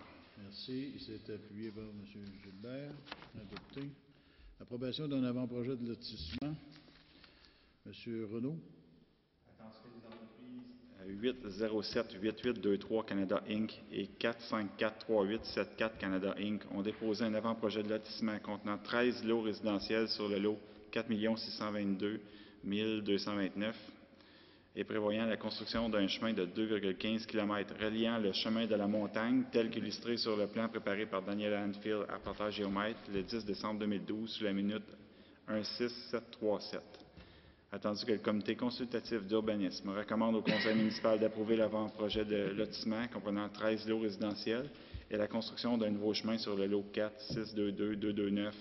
Merci. C'est appuyé par M. Gilbert. Adopté. Approbation d'un avant-projet de lotissement. M. Renaud. 807-8823 Canada Inc. et 454-3874 Canada Inc. ont déposé un avant-projet de lotissement contenant 13 lots résidentiels sur le lot 4 622 229 et prévoyant la construction d'un chemin de 2,15 km reliant le chemin de la montagne tel qu'illustré sur le plan préparé par Daniel Anfield, rapporteur géomètre, le 10 décembre 2012 sous la minute 16737. Attendu que le comité consultatif d'urbanisme recommande au conseil municipal d'approuver l'avant-projet de lotissement comprenant 13 lots résidentiels et la construction d'un nouveau chemin sur le lot 4-622-229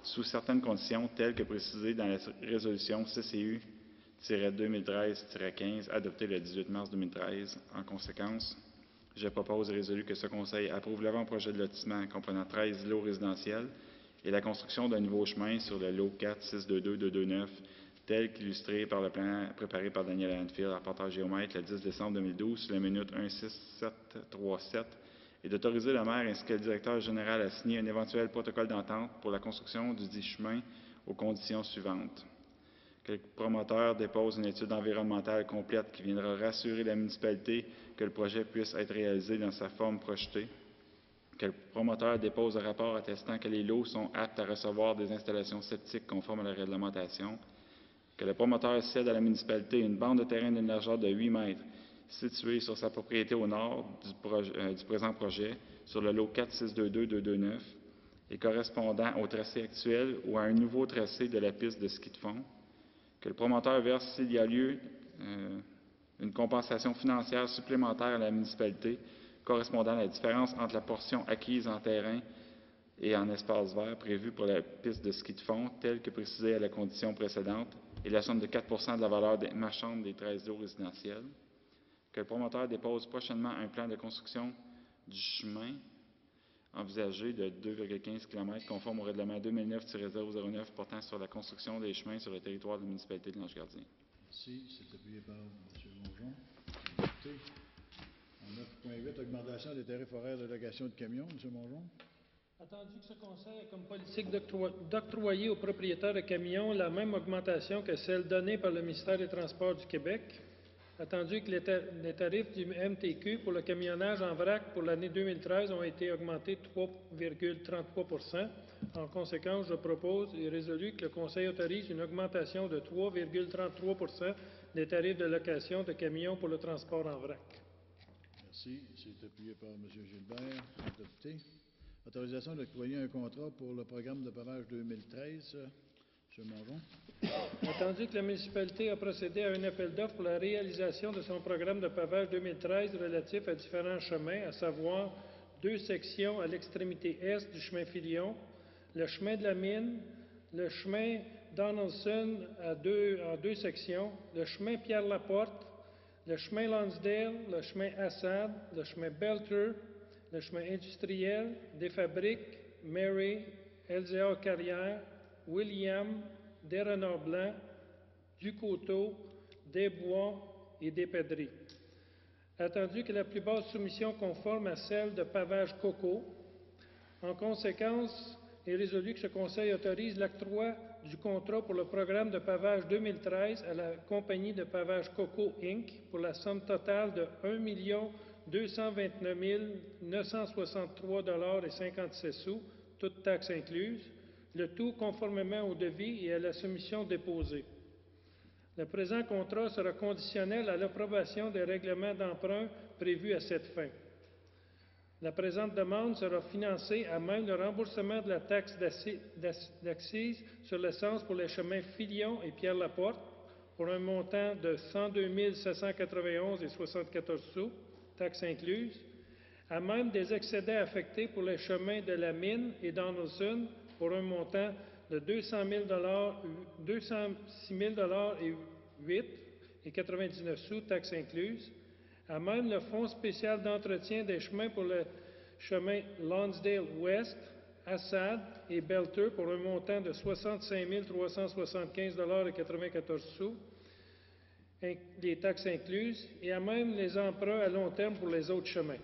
sous certaines conditions telles que précisées dans la résolution CCU-2013-15 adoptée le 18 mars 2013. En conséquence, je propose et résolu que ce conseil approuve l'avant-projet de lotissement comprenant 13 lots résidentiels et la construction d'un nouveau chemin sur le lot 4-622-229 tel qu'illustré par le plan préparé par Daniel Anfield, rapporteur géomètre, le 10 décembre 2012, sur la minute 16737, et d'autoriser le maire ainsi que le directeur général à signer un éventuel protocole d'entente pour la construction du dit chemin aux conditions suivantes. Que le promoteur dépose une étude environnementale complète qui viendra rassurer la municipalité que le projet puisse être réalisé dans sa forme projetée. Que le promoteur dépose un rapport attestant que les lots sont aptes à recevoir des installations septiques conformes à la réglementation. Que le promoteur cède à la municipalité une bande de terrain d'une largeur de 8 mètres située sur sa propriété au nord du présent projet, sur le lot 4-622-229 et correspondant au tracé actuel ou à un nouveau tracé de la piste de ski de fond. Que le promoteur verse, s'il y a lieu, une compensation financière supplémentaire à la municipalité correspondant à la différence entre la portion acquise en terrain et en espace vert prévu pour la piste de ski de fond, telle que précisée à la condition précédente, et la somme de 4 de la valeur marchande des 13 lots résidentiels. Que le promoteur dépose prochainement un plan de construction du chemin envisagé de 2,15 km conforme au règlement 2009-009 portant sur la construction des chemins sur le territoire de la municipalité de Lange-Gardien. Merci. C'est appuyé par M. Mongeon. Écoutez, en 9.8, augmentation des tarifs horaires de location de camions. M. Mongeon. Attendu que ce conseil a comme politique d'octroyer aux propriétaires de camions la même augmentation que celle donnée par le ministère des Transports du Québec, attendu que les tarifs du MTQ pour le camionnage en vrac pour l'année 2013 ont été augmentés de 3,33 En conséquence, je propose et résolu que le conseil autorise une augmentation de 3,33 des tarifs de location de camions pour le transport en vrac. Merci. C'est appuyé par M. Gilbert. Adopté. Autorisation d'octroyer un contrat pour le programme de pavage 2013. M. Mongeon. Attendu que la municipalité a procédé à un appel d'offres pour la réalisation de son programme de pavage 2013 relatif à différents chemins, à savoir 2 sections à l'extrémité est du chemin Filion, le chemin de la Mine, le chemin Donaldson en 2 sections, le chemin Pierre-Laporte, le chemin Lonsdale, le chemin Assad, le chemin Belter, le chemin industriel, des fabriques, Mary, LZA Carrière, William, des Renards Blancs, du Coteau, des Bois et des Pédries. Attendu que la plus basse soumission conforme à celle de pavage Coco, en conséquence, est résolu que ce conseil autorise l'octroi du contrat pour le programme de pavage 2013 à la compagnie de pavage Coco Inc. pour la somme totale de 1 229 963,56 $, toutes taxes incluses, le tout conformément au devis et à la soumission déposée. Le présent contrat sera conditionnel à l'approbation des règlements d'emprunt prévus à cette fin. La présente demande sera financée à même le remboursement de la taxe d'accise sur l'essence pour les chemins Filion et Pierre-Laporte pour un montant de 102 791,74 $, taxes incluses, à même des excédents affectés pour les chemins de la Mine et Donaldson pour un montant de 206 008,99 $, taxes incluses, à même le Fonds spécial d'entretien des chemins pour le chemin Lonsdale West, Assad et Belter pour un montant de 65 375,94 $, les taxes incluses, et à même les emprunts à long terme pour les autres chemins.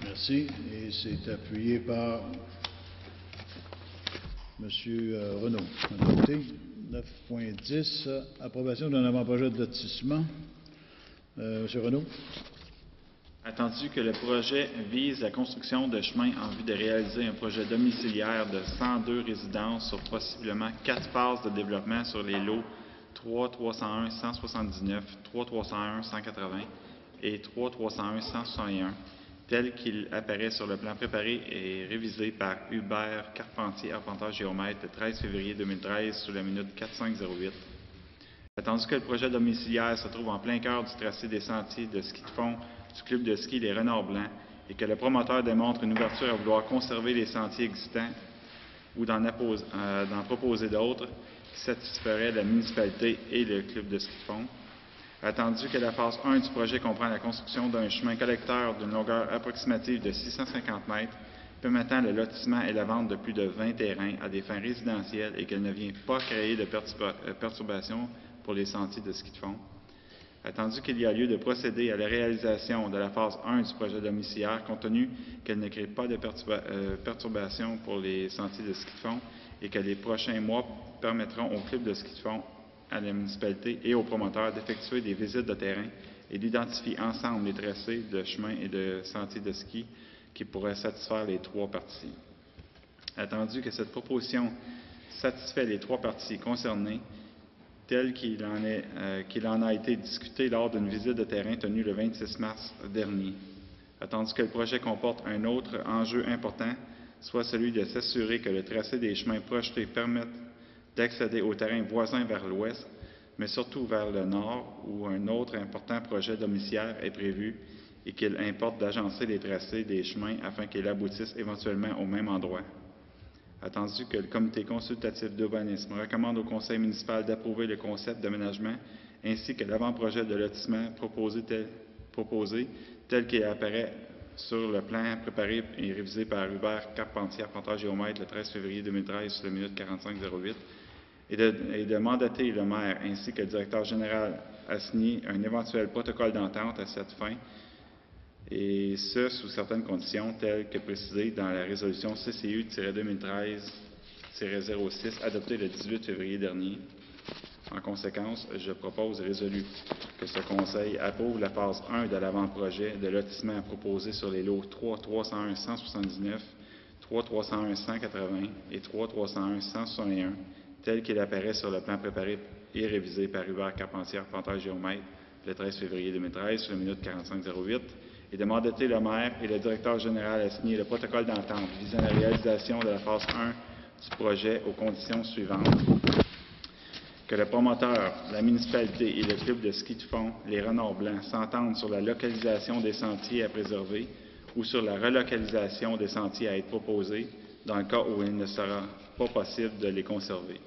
Merci. Et c'est appuyé par M. Renaud. Adopté. 9.10, approbation d'un avant-projet de lotissement. Monsieur Renaud. Attendu que le projet vise la construction de chemins en vue de réaliser un projet domiciliaire de 102 résidences sur possiblement 4 phases de développement sur les lots 3 301 179, 3 301 180 et 3 301 161, tel qu'il apparaît sur le plan préparé et révisé par Hubert Carpentier, arpenteur géomètre, le 13 février 2013, sous la minute 4508. Attendu que le projet domiciliaire se trouve en plein cœur du tracé des sentiers de ski de fond du club de ski Les Renards Blancs et que le promoteur démontre une ouverture à vouloir conserver les sentiers existants ou d'en proposer d'autres qui satisferaient la municipalité et le club de ski de fond. Attendu que la phase 1 du projet comprend la construction d'un chemin collecteur d'une longueur approximative de 650 mètres permettant le lotissement et la vente de plus de 20 terrains à des fins résidentielles et qu'elle ne vient pas créer de perturbations pour les sentiers de ski de fond. Attendu qu'il y a lieu de procéder à la réalisation de la phase 1 du projet domiciliaire, compte tenu qu'elle ne crée pas de perturbations pour les sentiers de ski de fond et que les prochains mois permettront au club de ski de fond, à la municipalité et aux promoteurs d'effectuer des visites de terrain et d'identifier ensemble les tracés de chemins et de sentiers de ski qui pourraient satisfaire les 3 parties. Attendu que cette proposition satisfait les 3 parties concernées, tel qu'il en a été discuté lors d'une visite de terrain tenue le 26 mars dernier. Attendu que le projet comporte un autre enjeu important, soit celui de s'assurer que le tracé des chemins projetés permette d'accéder aux terrains voisins vers l'ouest, mais surtout vers le nord, où un autre important projet domiciliaire est prévu et qu'il importe d'agencer les tracés des chemins afin qu'ils aboutissent éventuellement au même endroit. Attendu que le comité consultatif d'urbanisme recommande au conseil municipal d'approuver le concept d'aménagement ainsi que l'avant-projet de lotissement proposé tel qu'il apparaît sur le plan préparé et révisé par Hubert Carpentier, arpenteur géomètre, le 13 février 2013, sur la minute 4508, et de mandater le maire ainsi que le directeur général à signer un éventuel protocole d'entente à cette fin, et ce, sous certaines conditions, telles que précisées dans la résolution CCU-2013-06 adoptée le 18 février dernier. En conséquence, je propose et résolu que ce Conseil approuve la phase 1 de l'avant-projet de lotissement proposé sur les lots 3 301 179, 3 301 180 et 3 301 161, tel qu'il apparaît sur le plan préparé et révisé par Hubert Carpentier, arpenteur géomètre, le 13 février 2013, sur la minute 4508, et de mandater le maire et le directeur général à signer le protocole d'entente visant la réalisation de la phase 1 du projet aux conditions suivantes. Que le promoteur, la municipalité et le club de ski de fond, les Renards Blancs, s'entendent sur la localisation des sentiers à préserver ou sur la relocalisation des sentiers à être proposés dans le cas où il ne sera pas possible de les conserver.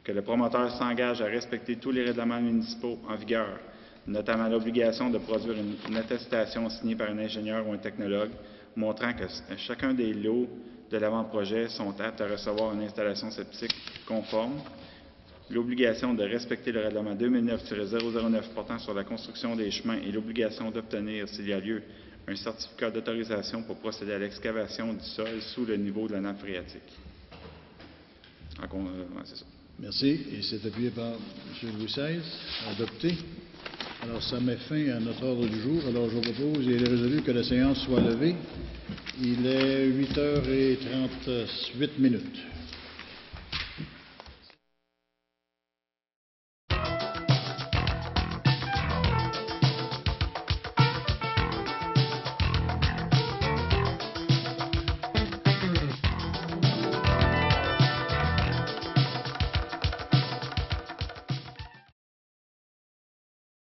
Que le promoteur s'engage à respecter tous les règlements municipaux en vigueur, notamment l'obligation de produire une attestation signée par un ingénieur ou un technologue montrant que chacun des lots de l'avant-projet sont aptes à recevoir une installation septique conforme, l'obligation de respecter le règlement 2009-009 portant sur la construction des chemins et l'obligation d'obtenir, s'il y a lieu, un certificat d'autorisation pour procéder à l'excavation du sol sous le niveau de la nappe phréatique. C'est ça. Merci. Et c'est appuyé par M. Louis XVI, adopté. Alors, ça met fin à notre ordre du jour. Alors, je propose, il est résolu que la séance soit levée. Il est 8h38.